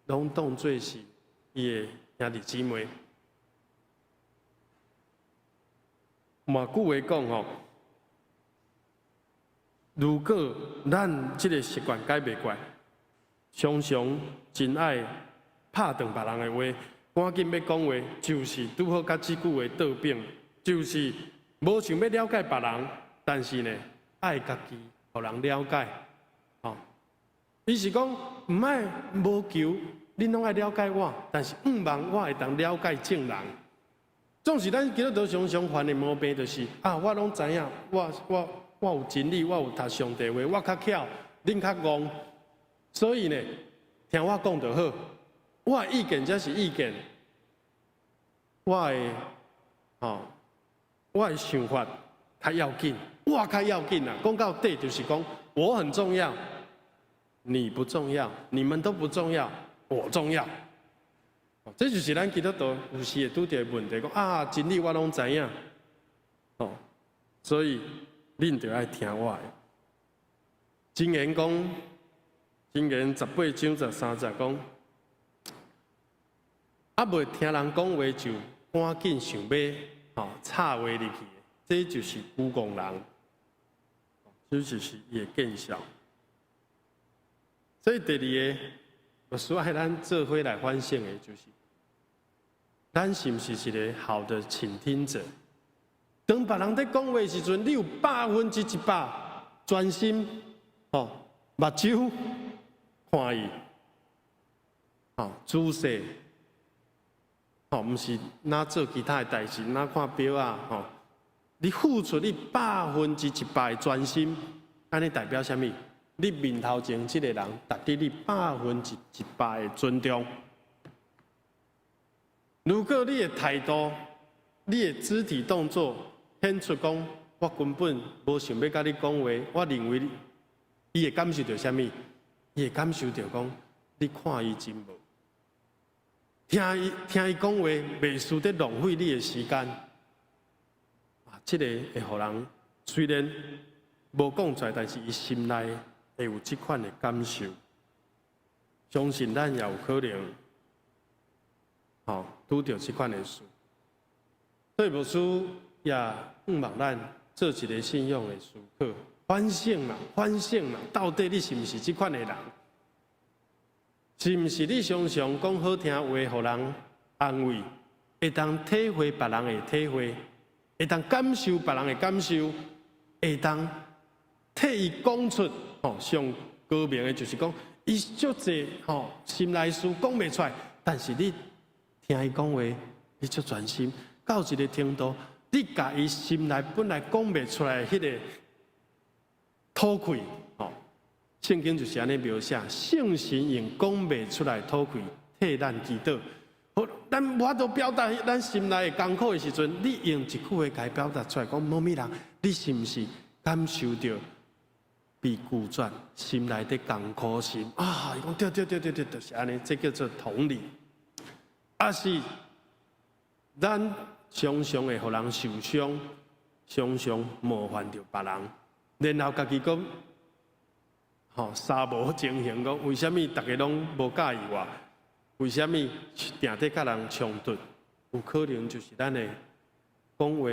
拢当作是伊的兄弟姊妹。嘛句话讲如果咱这个习惯改袂过来，常常真爱拍断别人的话。赶紧要讲话，就是拄好甲即句话倒柄，就是无想要了解别人，但是呢，爱家己，互人了解。伊是讲唔爱无求，恁拢爱了解我，但是毋望我会当了解众人。总是咱基督徒常常犯的毛病，就是我拢知影，我有真理，我有读上帝话，我较巧，恁较戆，所以呢，听我讲就好。我的意见才是意见，我的想法较要紧，我较要紧啦。讲到底就是讲，我很重要，你不重要，你们都不重要，我重要。这就是咱基督徒有时会拄到的问题，讲真理我拢知影，所以恁就爱听我的。箴言讲，箴言18章13节讲。啊，袂听人讲话就赶紧想要插话入去，这就是孤戆人，这就是伊的见效。所以第二个，我需要咱做伙来反省的，就是咱是不是一个好的倾听者？当别人在讲话的时阵，你有100%专心，目睭看伊，仔细，毋是哪做其他的代志，哪看表啊，你付出你100%的专心，安尼代表啥物？你面头前这个人，达到你100%的尊重。如果你的态度、你的肢体动作显出讲，我根本无想要甲你讲话，我认为伊会感受到啥物？伊会感受到讲，你看伊真无，听伊讲话，袂输得浪费你的时间。这个会互人虽然无讲出来，但是伊心内会有这款的感受。相信咱也有可能，拄到这款的事。所以牧师也盼望咱做一个信仰的时刻，反省嘛，到底你是毋是这款的人？是毋是你常常讲好听话，互人安慰，会当体会别人的体会，会当感受别人的感受，会当替伊讲出上高明的，就是讲伊足济心内事讲袂出来，但是你听伊讲话，你足专心，到一个程度，你甲伊心内本来讲袂出来的迄个吐气，圣经就是安尼描写，圣神用讲袂出来吐气替咱祈祷。好，咱无法度表达咱心内的艰苦的时阵，你用一句话甲伊表达出来，讲某物人，你是毋是感受到被拒绝，心内的艰苦心啊？伊讲对，就是安尼，这叫做同理。啊是，咱常常会互人受伤，常常冒犯着别人，然后家己讲。三无情形，讲为什么大家拢无介意我？为什么定得甲人冲突？有可能就是咱的讲话，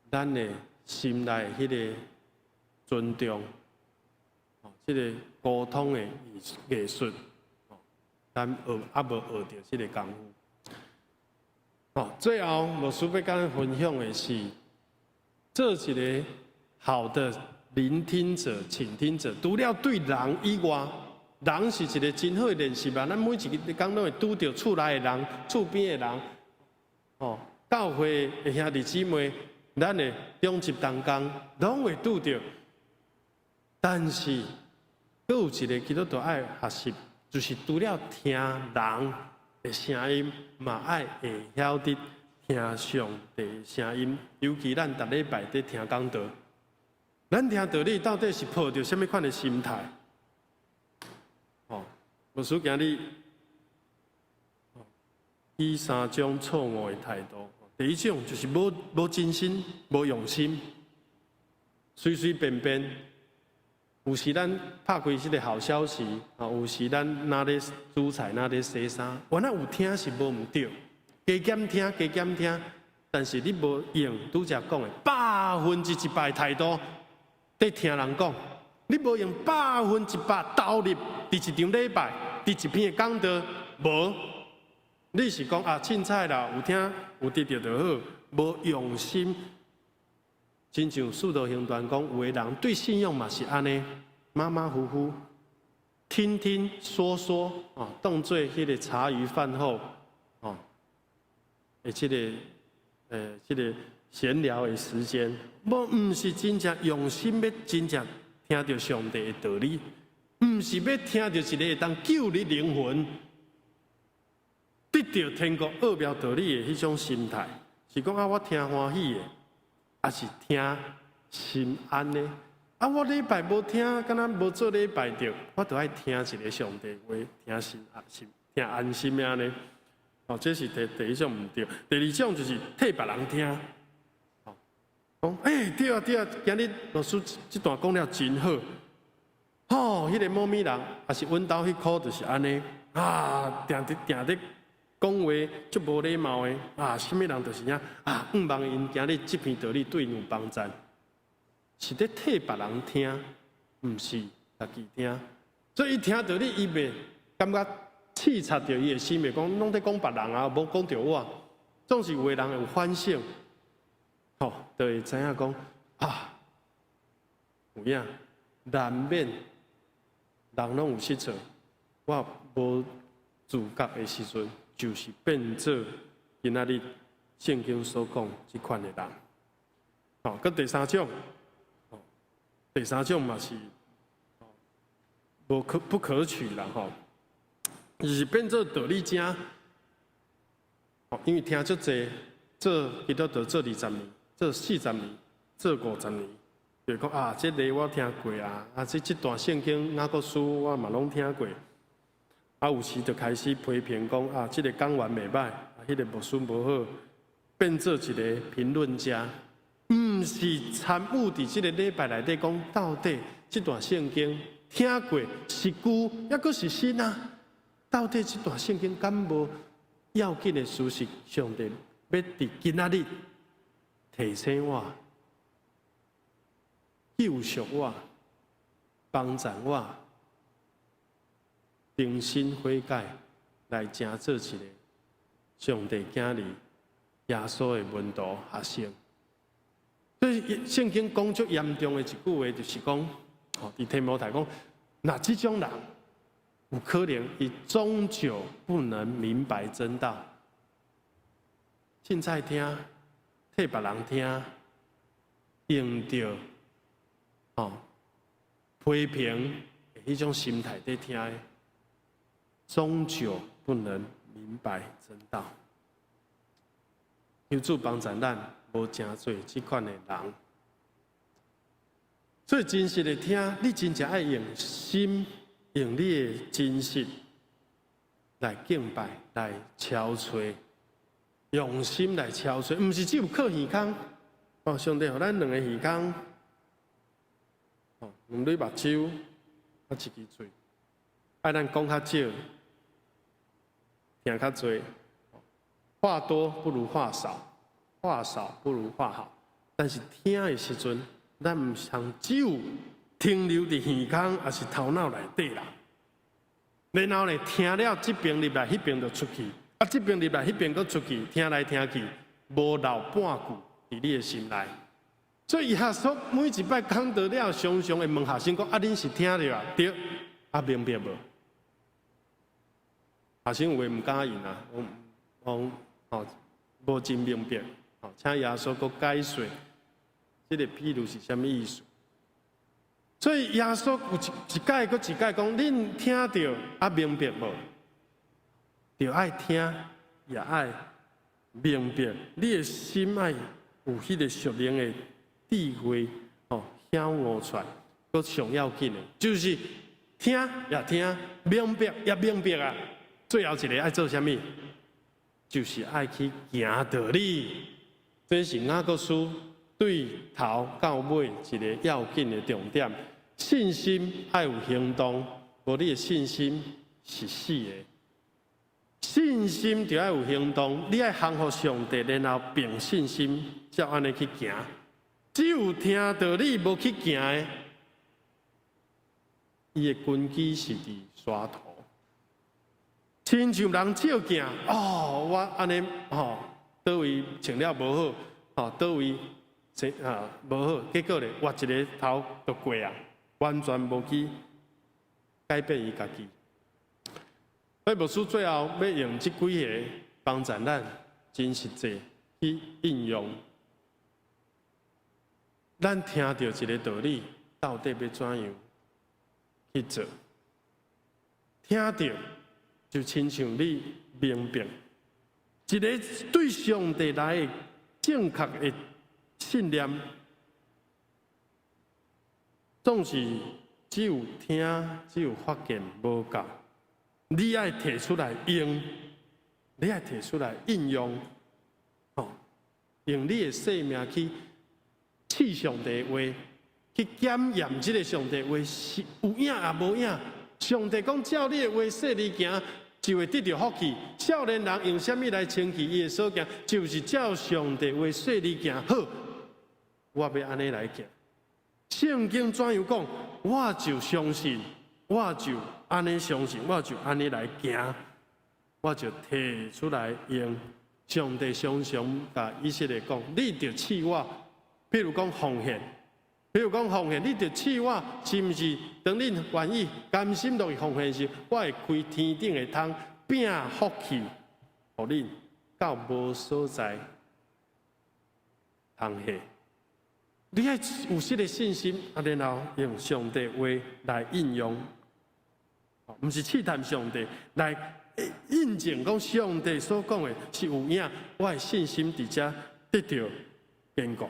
咱的心内迄个尊重，这个沟通的艺术，咱无学到这个功夫。最后，牧师要跟咱分享的是，做一个好的聆听者、倾听者，除了对人以外，人是一个真好的练习吧。咱每一个工拢会拄到厝内的人、厝边的人，教会的兄弟姊妹，咱的中集同工拢会拄到。但是，佫有一个基督徒爱学习，就是除了听人的声音，嘛爱会晓得听上帝的声音。尤其咱逐礼拜在听讲道。咱听道理到底是抱着什么款的心态？牧师今日以3种错误的态度。第一种就是无真心、无用心，随随便便。有时咱拍开这个好消息，有时咱哪咧煮菜，哪咧洗衫，原来有听是无毋对，加减听，但是你无用拄则讲的100%的态度。在听人讲，你无用100%投入伫一场礼拜，伫一篇讲道，无，你是讲凊彩啦，有听有得到就好，无用心。亲像《使徒行传》讲，有的人对信仰嘛是安尼，马马虎虎，听听说说，当做迄个茶余饭后，这个闲聊的时间，毋是真正用心要真正听到上帝的道理，毋是要听到一个会当救你灵魂、得到天国奥妙道理的迄种心态，是讲我听欢喜的，还是听心安的？我礼拜无听，敢若无做礼拜着，我就爱听一个上帝话，听心安心的安尼。这是第一种毋对。第二种就是替别人听。讲对啊，今日老师这段讲了真好。迄个某咪人也是阮兜迄科就是安尼定得讲话足无礼貌的啊，什么人就是望因今日这篇道理对因有帮助，是咧替别人听，毋是家己听。所以伊听道理，伊袂感觉刺插着伊的心，袂讲拢在讲别人啊，无讲着我，总是有的人有反省，吼，就会知影讲有影，难免人拢有失错，我无自觉的时阵，就是变做今仔日圣经所讲即款的人。哦，佮第三种嘛是不可取啦，吼，就是变做道理者。哦，因为听足济，做基督徒做20年，做40年，做50年。就讲这个我听过这段圣经雅各书我嘛拢听过，有时就开始批评讲这个讲员袂歹，迄个无顺无好，变做一个评论家，毋是参悟伫这个礼拜内底讲到底这段圣经听过是旧，抑阁是新啊？到底这段圣经敢无要紧的事实？上帝要伫今仔日提醒我。救赎我，帮助我，重新悔改，来成做一个上帝囝儿耶稣的门徒学生。所以圣经讲最严重的一句话，就是讲，伫提摩太讲，那这种人有可能伊终究不能明白真道，凊彩听，替别人听，用着。批评的迄种心态在听的，终究不能明白真道。求主帮助咱，无真多这款的人。所以真实的听，你真正爱用心，用你的真实来敬拜，来敲吹，用心来敲吹，毋是只有靠耳孔。哦，上帝，互咱两个耳孔。两对目睭，一支嘴，爱咱讲较少，听较多，话多不如话少，话少不如话好。但是听的时阵，咱毋通只有停留伫耳孔，还是头脑内底啦。然后呢，听了这边入来，迄边就出去，这边入来，迄边搁出去，听来听去，无留半句伫你的心内。所以耶稣每一摆讲到了，常常会问学生讲：恁是听着啊？对，明白无？学生有诶毋敢应啊，无真明白。请耶稣搁解说，这个譬如是啥物意思？所以耶稣有一届搁一届讲：恁听着明白无？就爱听，也爱明白。你的心爱有迄个属灵的。智慧晓悟出来，搁上要紧的，就是听也听，明白也明白啊。最后一个爱做啥物？就是爱去行道理。这是雅各书对头到尾一个要紧的重点。信心爱有行动，无你的信心是死的。信心就要有行动，你爱降服上帝，然后凭信心，才安尼去行。只有听道理无去行的，伊的根基是伫沙土。亲像人照镜，我安尼倒位穿了无好，倒位无好，结果咧挖一个头就过啊，完全无去改变伊家己。所以牧师最后要用这几个帮助咱真实际去应用。咱听到一个道理，到底要怎样去做？听到就亲像你明白，一个对上帝来的正确的信念，总是只有听，只有发现无够。你爱提出来用，你爱提出来应用，用你的生命去。试上帝话，去检验这个上帝话是有影也无影。上帝讲照你的话说你行，就会得到福气。少年人用什么来称其伊的所行？就是照上帝话说你行好，我要安尼来行。圣经怎样讲？我就相信，我就安尼相信，我就安尼来行，我就提出来用。上帝常常甲以色列讲：你着赐我，譬如讲奉献，譬如讲奉献，你着赐我，是毋是？当恁愿意甘心乐意奉献时，我会开天顶的窗，饼福气，互恁到无所在通下。你爱有这个信心，然后用上帝话来应用，毋是试探上帝来。印证讲上帝所讲的是有影，我的信心伫遮得到坚固，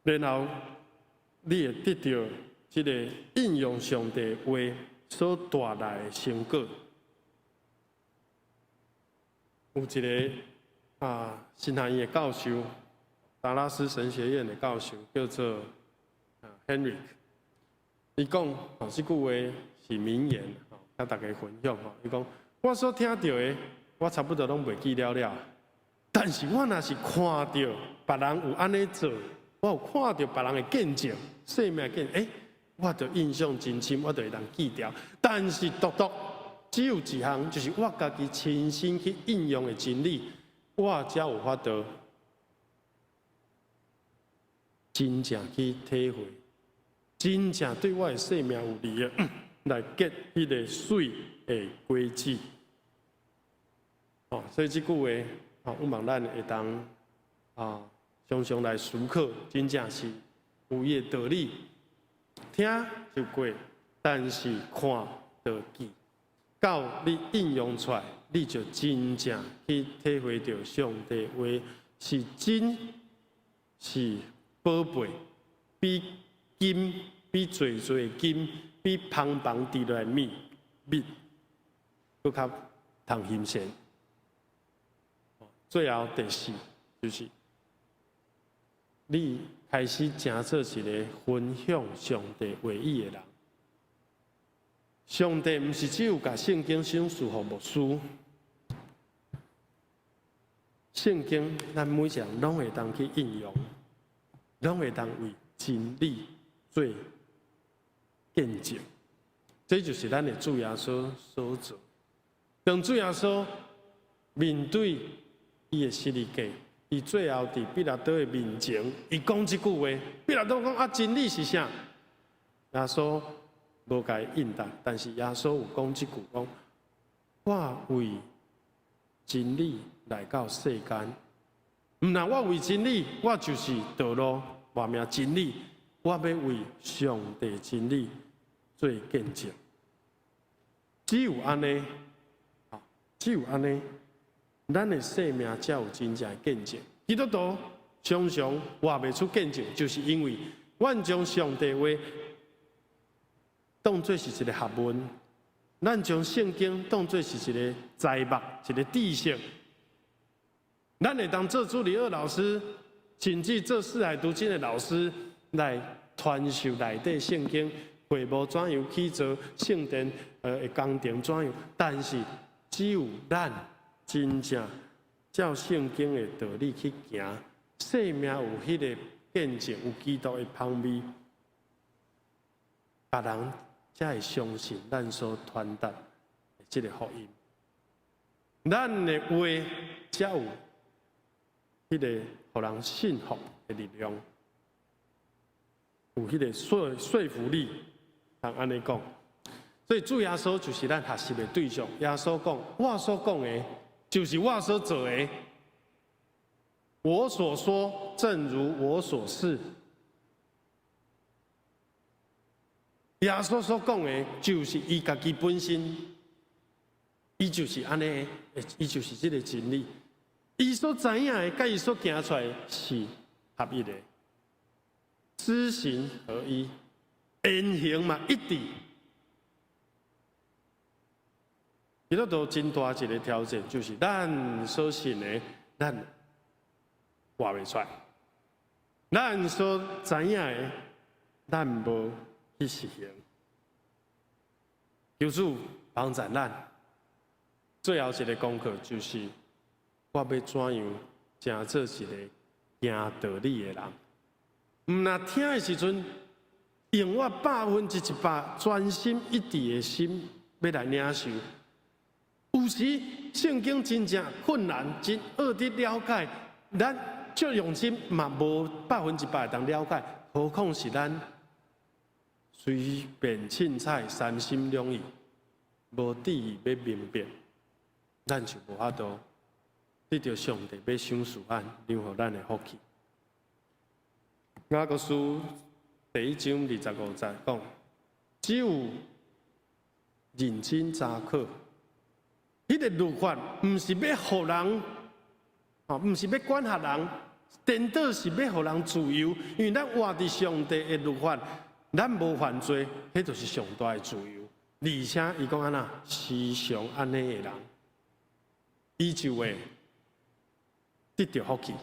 然后你会得到这个应用上帝话所带来的成果。有一个新学院的教授，达拉斯神学院的教授叫做Henry， 伊讲这句话是名言。甲大家分享吼，伊讲我所听到的，我差不多拢袂记了了。但是我若是看到别人有安尼做，我有看到别人的见证，生命见证，我就印象真深，我就会当记掉。但是独只有一项，就是我家己亲身去应用的真理，我才有法度真正去体会，真正对我的生命有利益。来结迄个水的轨迹，所以这句话，我望咱会当常常来思考，真正是有伊的道理，听就过，但是看就记，到你应用出来，你就真正去体会到上帝话是真，是宝贝，比金，比最金。比芳芳滴落来蜜，搁较通新鲜。最后第四就是，你开始成做一个分享上帝话语的人。上帝毋是只有甲圣经赏赐予牧师，圣经咱每一人拢会当去应用，拢会当为真理做见证，这就是咱的主耶稣所做。当主耶稣面对伊的十字架，伊最后伫彼拉多的面前，伊讲这句话：彼拉多讲真理是啥？耶稣无甲伊应答，但是耶稣有讲这句讲：我为真理来到世间，毋然我为真理，我就是道路、外面真理。我要为上帝真理做见证，只有安尼，咱的生命才有真正的见证。基督徒常常活袂出见证，就是因为阮将上帝话当作是一个学问，咱将圣经当作是一个材木、一个知识，咱会当做助理二老师，甚至做四海读经的老师。来传授内底圣经会幕怎样去做圣殿的工程怎样？但是只有咱真正照圣经的道理去行，生命有迄个见证，有基督的香味，别人才会相信咱所传达的这个福音。咱的话才有迄个互人信服的力量。有迄个说服力，通安尼讲，所以主耶稣就是咱学习的对象。耶稣讲：我所讲的，就是我所做的。我所说，正如我所示。耶稣所讲的，就是伊家己本身，伊就是安尼，伊就是这个真理。伊所知影的，甲伊所行出来是合一的。知行合一，言行嘛一致。基督徒真大一个挑战，就是咱所信的，咱活袂出来；咱所知影的，咱无去实行。求主帮助咱，最后一个功课就是，我要怎样成做一个行道理的人。毋若听的时阵，用我100%专心一致的心要来领受。有时圣经真正困难，真学得了解，咱足用心嘛无100%当了解，何况是咱随便凊彩、三心两意，无旨意要明白，咱就无法度得到上帝要赏赐咱、留予咱的福气。雅各书第1章25节讲，只有认真查考。迄个律法毋是要互人，毋是要管辖人，颠倒是要互人自由。因为咱活伫上帝的律法，咱无犯罪，迄就是上大的自由。而且伊讲安那，时常安尼的人，伊就会得到福气。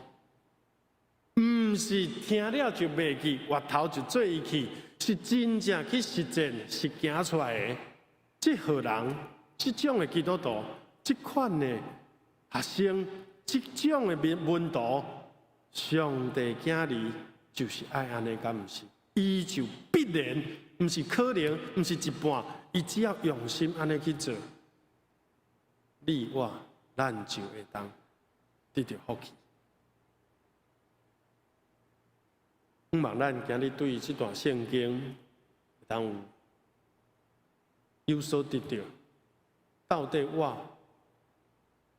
毋是听了就袂记，活头就做伊去，是真正去实践，是行出来的。这号人。这种的基督徒，这款的学生，这种的门徒，上帝囝儿就是爱安尼，敢毋是？伊就必然，毋是可能，毋是一半，伊只要用心安尼去做，你我咱就会当得到福气。希望咱今日对这段圣经，会当有所得到。到底我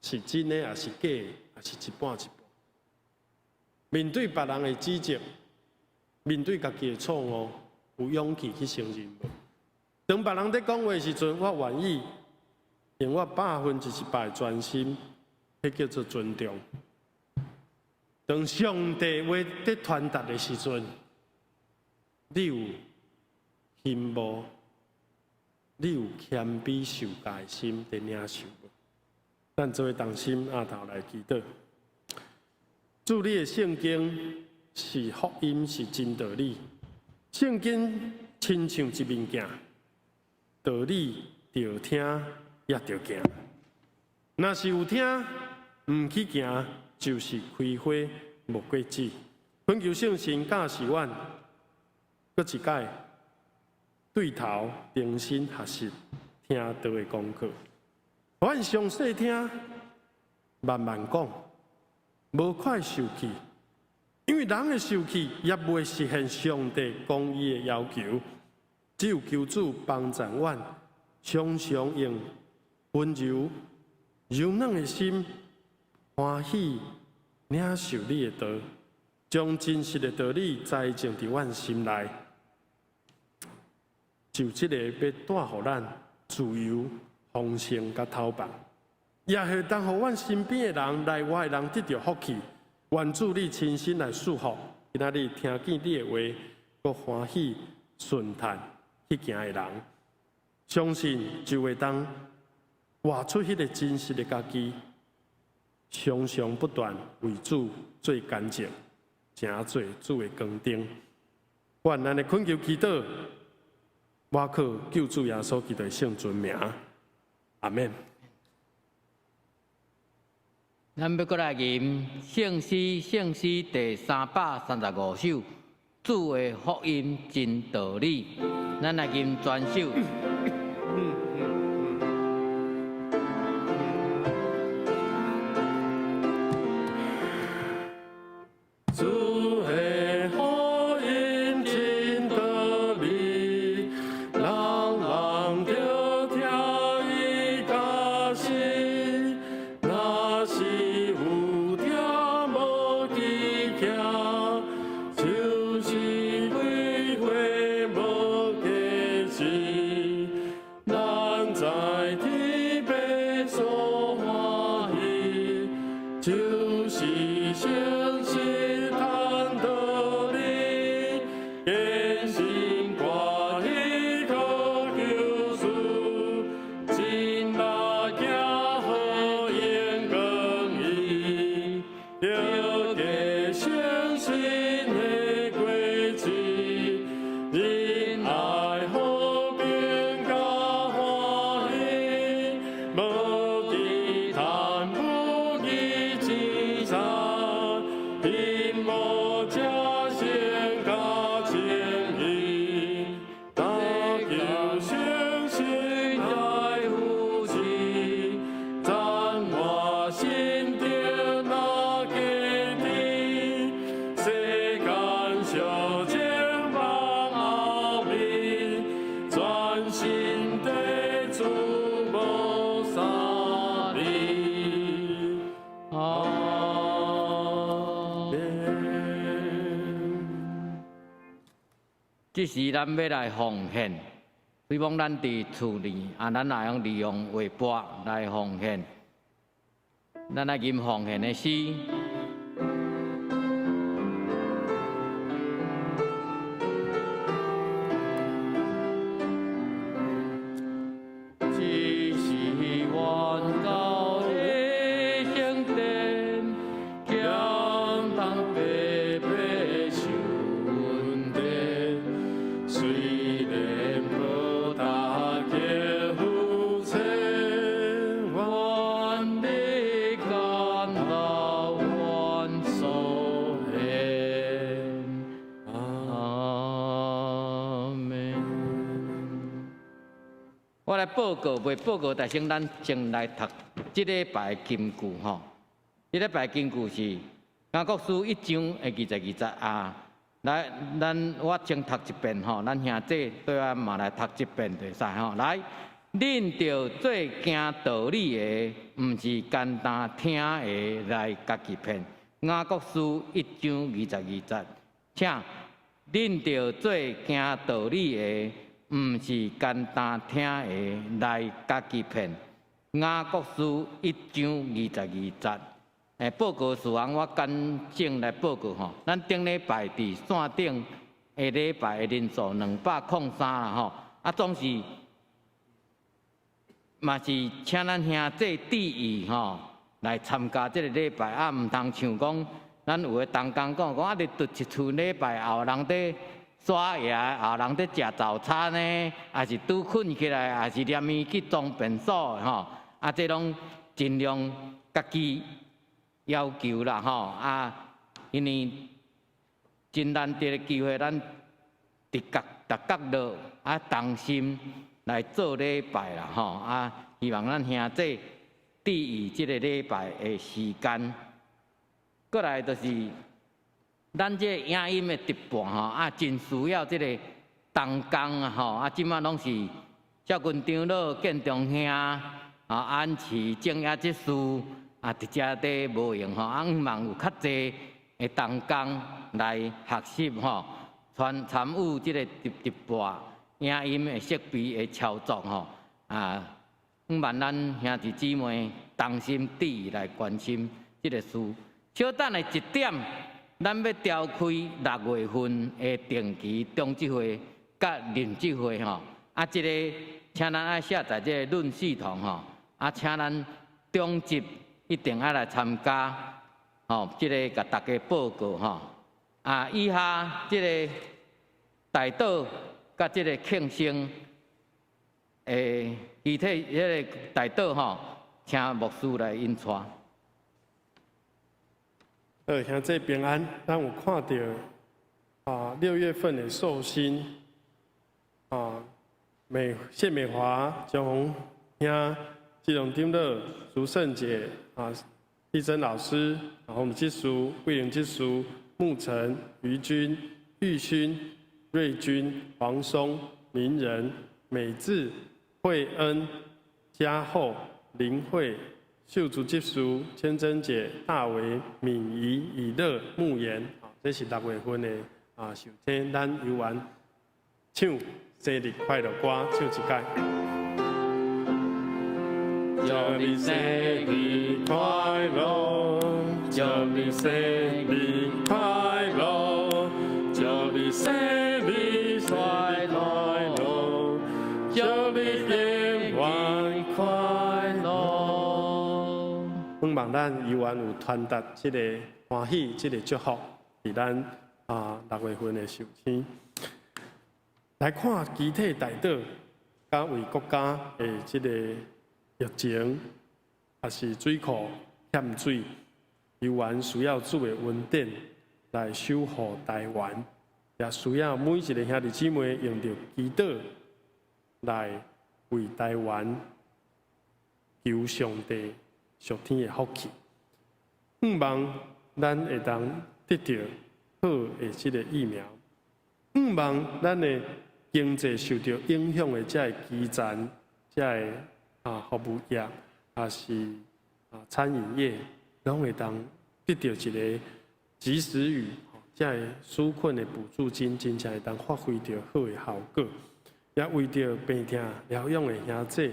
是真的，还是假的，还是一半一半？面对别人的指责，面对家己的错误，有勇气去承认无？当别人在讲话的时阵，我愿意用我100%的专心，迄叫做尊重。当上帝话在传达的时阵，你有心无？你有谦卑受教的心在领受无？咱做伙同心压头来祈祷。主，你的圣经是福音，是真道理。圣经亲像一面镜，道理着听也着行。若是有听，唔去行，就是开花无果子。恳求圣神教示阮，搁一摆。对头重新学习听道的功课，阮详细听，慢慢讲，无快受气，因为人的受气也未实现上帝公义的要求。只有求主帮助阮，常常用温柔、柔软的心，欢喜领受你的道，将真实的道理栽种伫阮心内。就这个要带予咱自由、丰盛甲透放，也是当予阮身边的人、内外的人得到福气。愿主你亲身来祝福，今仔日听见你的话，搁欢喜顺坦去行的人，相信就会当活出迄个真实的家己，常常不断为主做干净，成做主的光灯。愿咱的恳求祈祷。我靠救主耶稣基督的圣尊名，阿免。咱要过来吟圣诗第335首，主的福音真道理。咱来吟全首。救生心爱扶持，赞我心中那基地，世间小情望后面，专心地主无三离。这时咱要来奉献，希望咱伫厝里咱也用利用画钵来奉献。咱来吟奉献的诗。只是愿到你圣殿，强当白白受恩典。虽然无大结福成，愿你感到愿所愿。阿门。我来报告，未报告，但先咱先来读这礼拜的金句吼。这礼拜金句是《雅各书》1章的20啊。来，我先读一遍吼，咱兄弟对我嘛来读一遍就使吼。来，恁着做行道理的，毋是简单听的来家己骗。雅各书1章20节，请恁着做行道理的，毋是简单听的来家己骗。雅各书1章22节。报告事项我简正来报告吼，咱顶礼拜伫线顶下礼拜的人数203啦吼，总是嘛是请咱兄弟注意吼来参加这个礼拜，毋通像讲咱有诶同工讲你拄一厝礼拜后人伫刷牙，后人伫食早餐呢，还是拄困起来，还是念伊去装便所吼，这拢尽量家己要求啦吼因为真难得的机会，咱逐角落同心来做礼拜啦吼希望咱兄弟注意这个礼拜的时间。过来就是咱这影音的直播吼真需要这个同工吼即马拢是少军长老、建中兄安琪、正业这事。伫遮底无用吼，希望有较济的同工来学习吼，参与即个直播影音的设备的操作吼希望咱兄弟姊妹同心注意来关心即个事。小等的一点，咱要召开6月份的定期中集会甲临集会吼即个请咱爱下载这个论系统吼请咱中集。一定要来参加，这个甲大家报告吼。以下这个代祷甲这个庆生，具体这个代祷吼，请牧师来引传。兄弟平安，咱有看到6月份的寿星谢美华、江红兄。基隆丁乐、苏圣杰义珍老师，我们技术、桂林技术、沐晨、于君、玉勋、瑞君、黄松、明仁、美智、惠恩、嘉厚、林慧、秀竹技术、千珍姐、大为、敏仪、以乐、慕言，这是6月份的寿天，咱游玩唱生日快乐歌，唱一届。祝你生日快乐，祝你生日快乐，祝你生日快乐，祝你生日快乐。希望咱依然有传达这个欢喜，这个祝福，伫咱6月份的寿天。来看具体代祷，甲为国家的这个。疫情也是水库欠水，游玩需要主的稳定来守护台湾，也需要每一个兄弟姊妹用着祈祷来为台湾求上帝、上天的福气。望咱会当得到好的这个疫苗，望咱的经济受到影响的这基层、这服务业，也是餐饮业，拢会当得到一个及时雨，这纾困的补助金，真正会当发挥到好的效果。也为着病痛疗养的兄弟，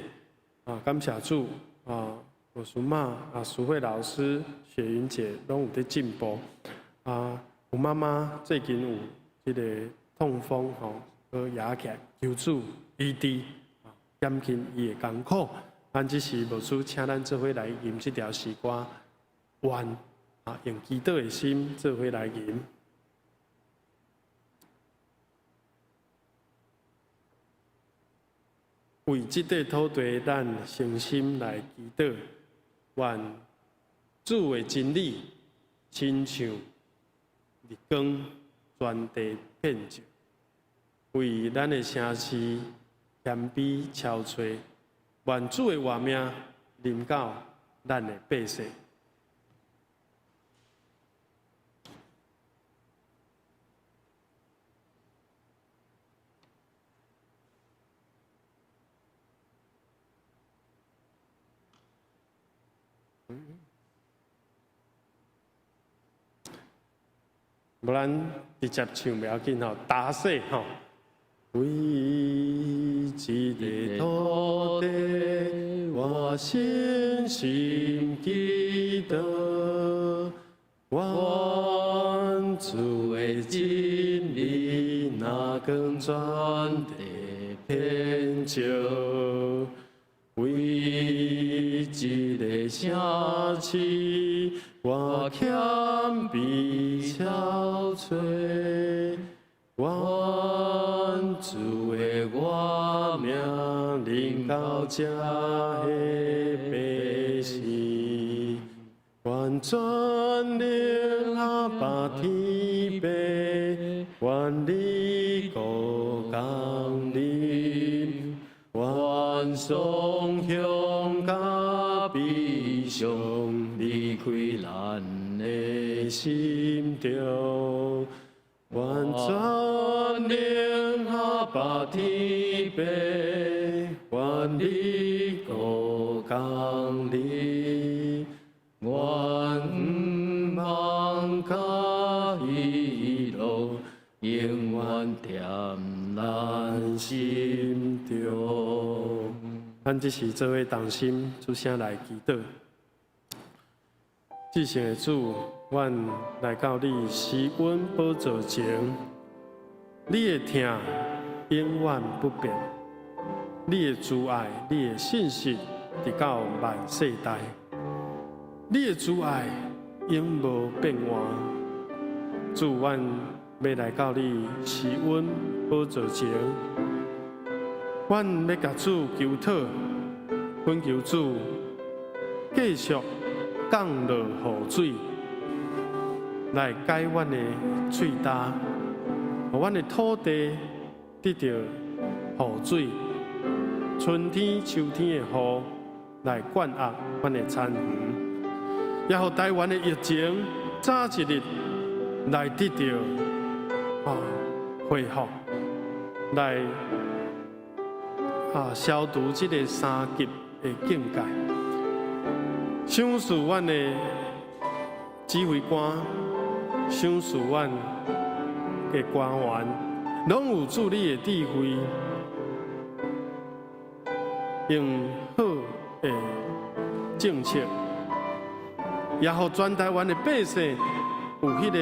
感谢主我苏妈苏慧老师、雪云姐拢有在进步。有妈妈最近有这个痛风去压起来，求主医治，减轻伊的艰苦。咱只是无需请咱做伙来吟这条诗歌，愿用祈祷的心做伙来吟。为这块土地，咱诚心来祈祷，愿主的真理亲像日光传递遍照，为咱的城市谦卑憔悴，愿主的话命临到咱的百姓。无咱直接唱袂要紧打势为一个土地，我信心记得，愿主的真理那更传递遍照，为一个城市，我谦卑憔悴。愿主的我命临到这的百姓，愿全力把天白，愿你国降临，愿双向甲悲伤离开咱的心中。愿全力把天白，愿你国降临，愿望甲喜乐永远踮咱心中。咱这是做伙同心出声来祈祷。至圣的主，阮来到你施恩宝座前，你的疼永远不变，你的慈爱、你的信实，直到万世代。你的慈爱永无变换。主，阮要来到你施恩宝座前，阮要甲主求讨，恳求主继续降落雨水，来解阮的水焦，互阮的土地得到雨水，春天、秋天的雨来灌压阮的田园，也互台湾的疫情早一日来得到恢复，来消除这个三级的境界。赏赐阮的指挥官，赏赐阮的官员，拢有主你的智慧，用好的政策，也互全台湾的百姓有迄个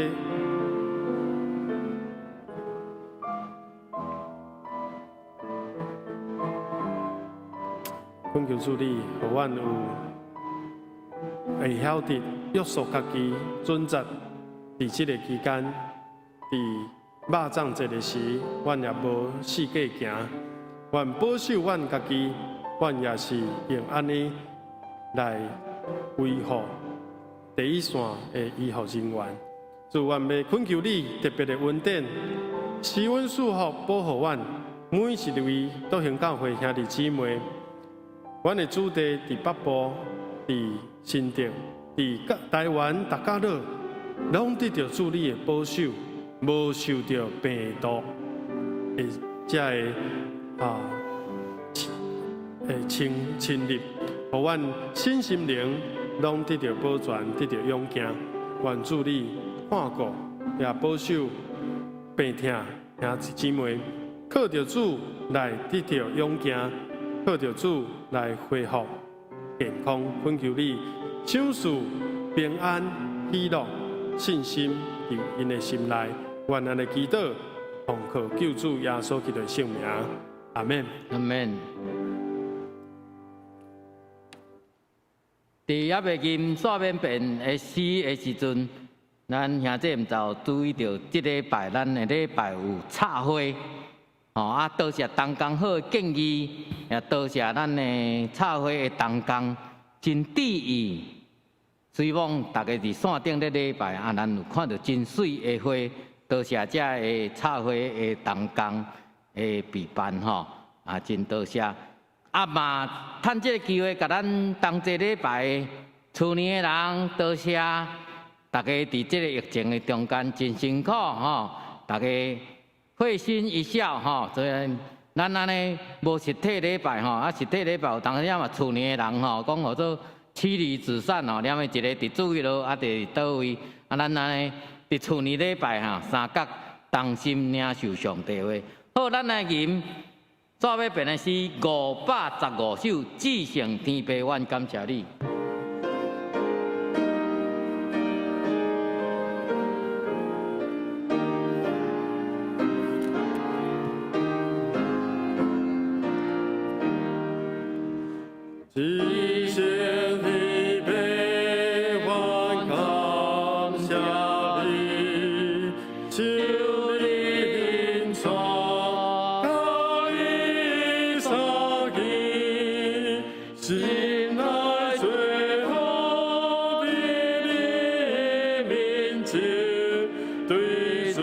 恳求主你，互阮有会晓得约束家己，准则伫即个期间，伫肉粽节的时，阮也无四界行，愿保守阮家己，阮也是用安尼来维护第一线的医护人员。主，阮要恳求你特别的恩典，施恩赐福保护阮，每一位都行教会兄弟姊妹，阮的主地伫北部、伫新竹、伫台湾大家乐，拢得到主你的保守，无受到病毒的侵入，互阮身心灵拢得到保全，得到勇健。愿主你看顾也保守病痛兄弟姊妹，靠着主来得到勇健，靠着主来恢复健康。恳求你赏赐平安、喜乐、信心伫因的心内。愿咱的祈祷，奉靠救主耶稣基督的圣名，阿门。阿门。伫还未进煞免变的死的时阵，咱兄弟毋就注意到，即礼拜咱的礼拜有插花，多谢同工好的建议，也多谢咱的插花的同工真旨意。希望大家伫线顶咧礼拜，咱有看到真水的花，多谢遮的插花的同工的陪伴真多谢。嘛，趁这个机会，甲咱同齐礼拜厝年的人，多谢大家伫这个疫情的中间真辛苦大家会心一笑虽然咱安尼无实体礼拜实体礼拜有当时嘛厝年的人讲号做妻离子散念的一个伫主义路，伫倒位咱安尼伫厝年礼拜三角同心领受上帝话。好，咱来吟。煞要变的是515首，至圣天父，愿感谢你。至圣天父，愿感谢你，求你临床。心内最好的你面前，对主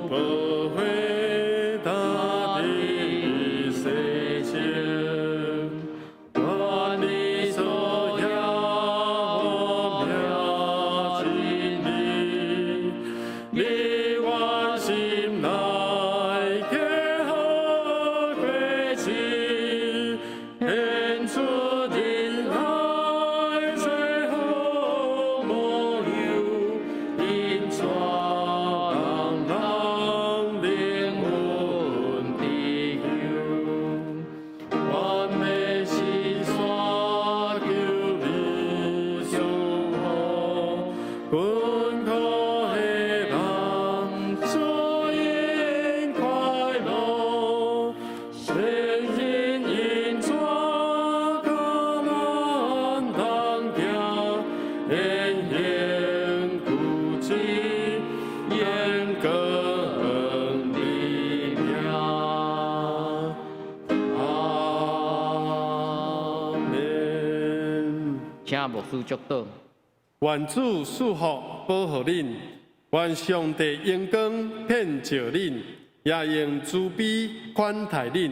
保卫大地世情，愿你所要我了解你，你我心内结好归情。出人来最后梦游，因全人灵魂地球，完美心酸求你守护，困苦的人祝愿快乐，生日因全。请牧师祝祷。愿主赐福保护恁，愿上帝阳光遍照恁，也用慈悲款待恁。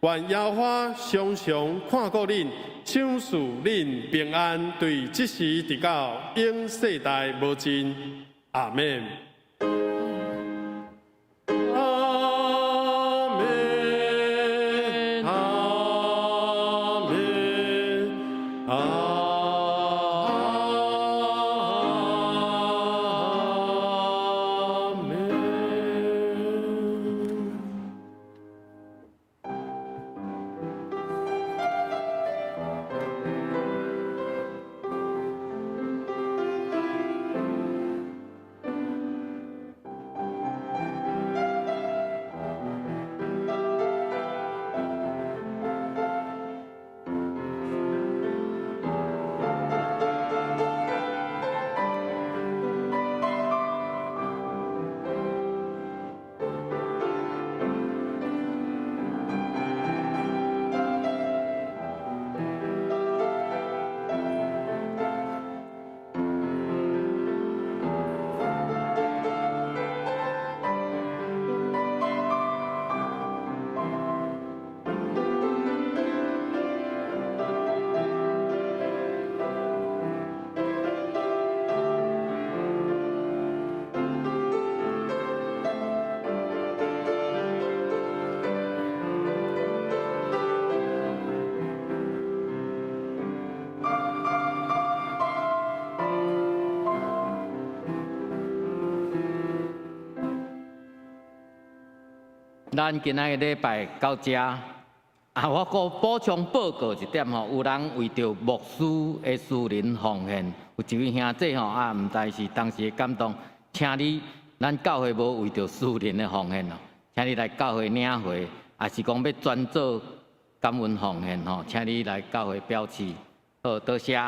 愿耶和华常常看顾恁，赏赐恁平安，对即时直到永世代无尽。阿门。咱今仔日礼拜到遮，我搁补充报告一点吼，有人为着牧师的私人奉献，有一位兄弟吼毋知是当时的感动，请你咱教会无为着私人的奉献咯，请你来教会领会，也是讲要专做感恩奉献吼，请你来教会表示，好，多谢。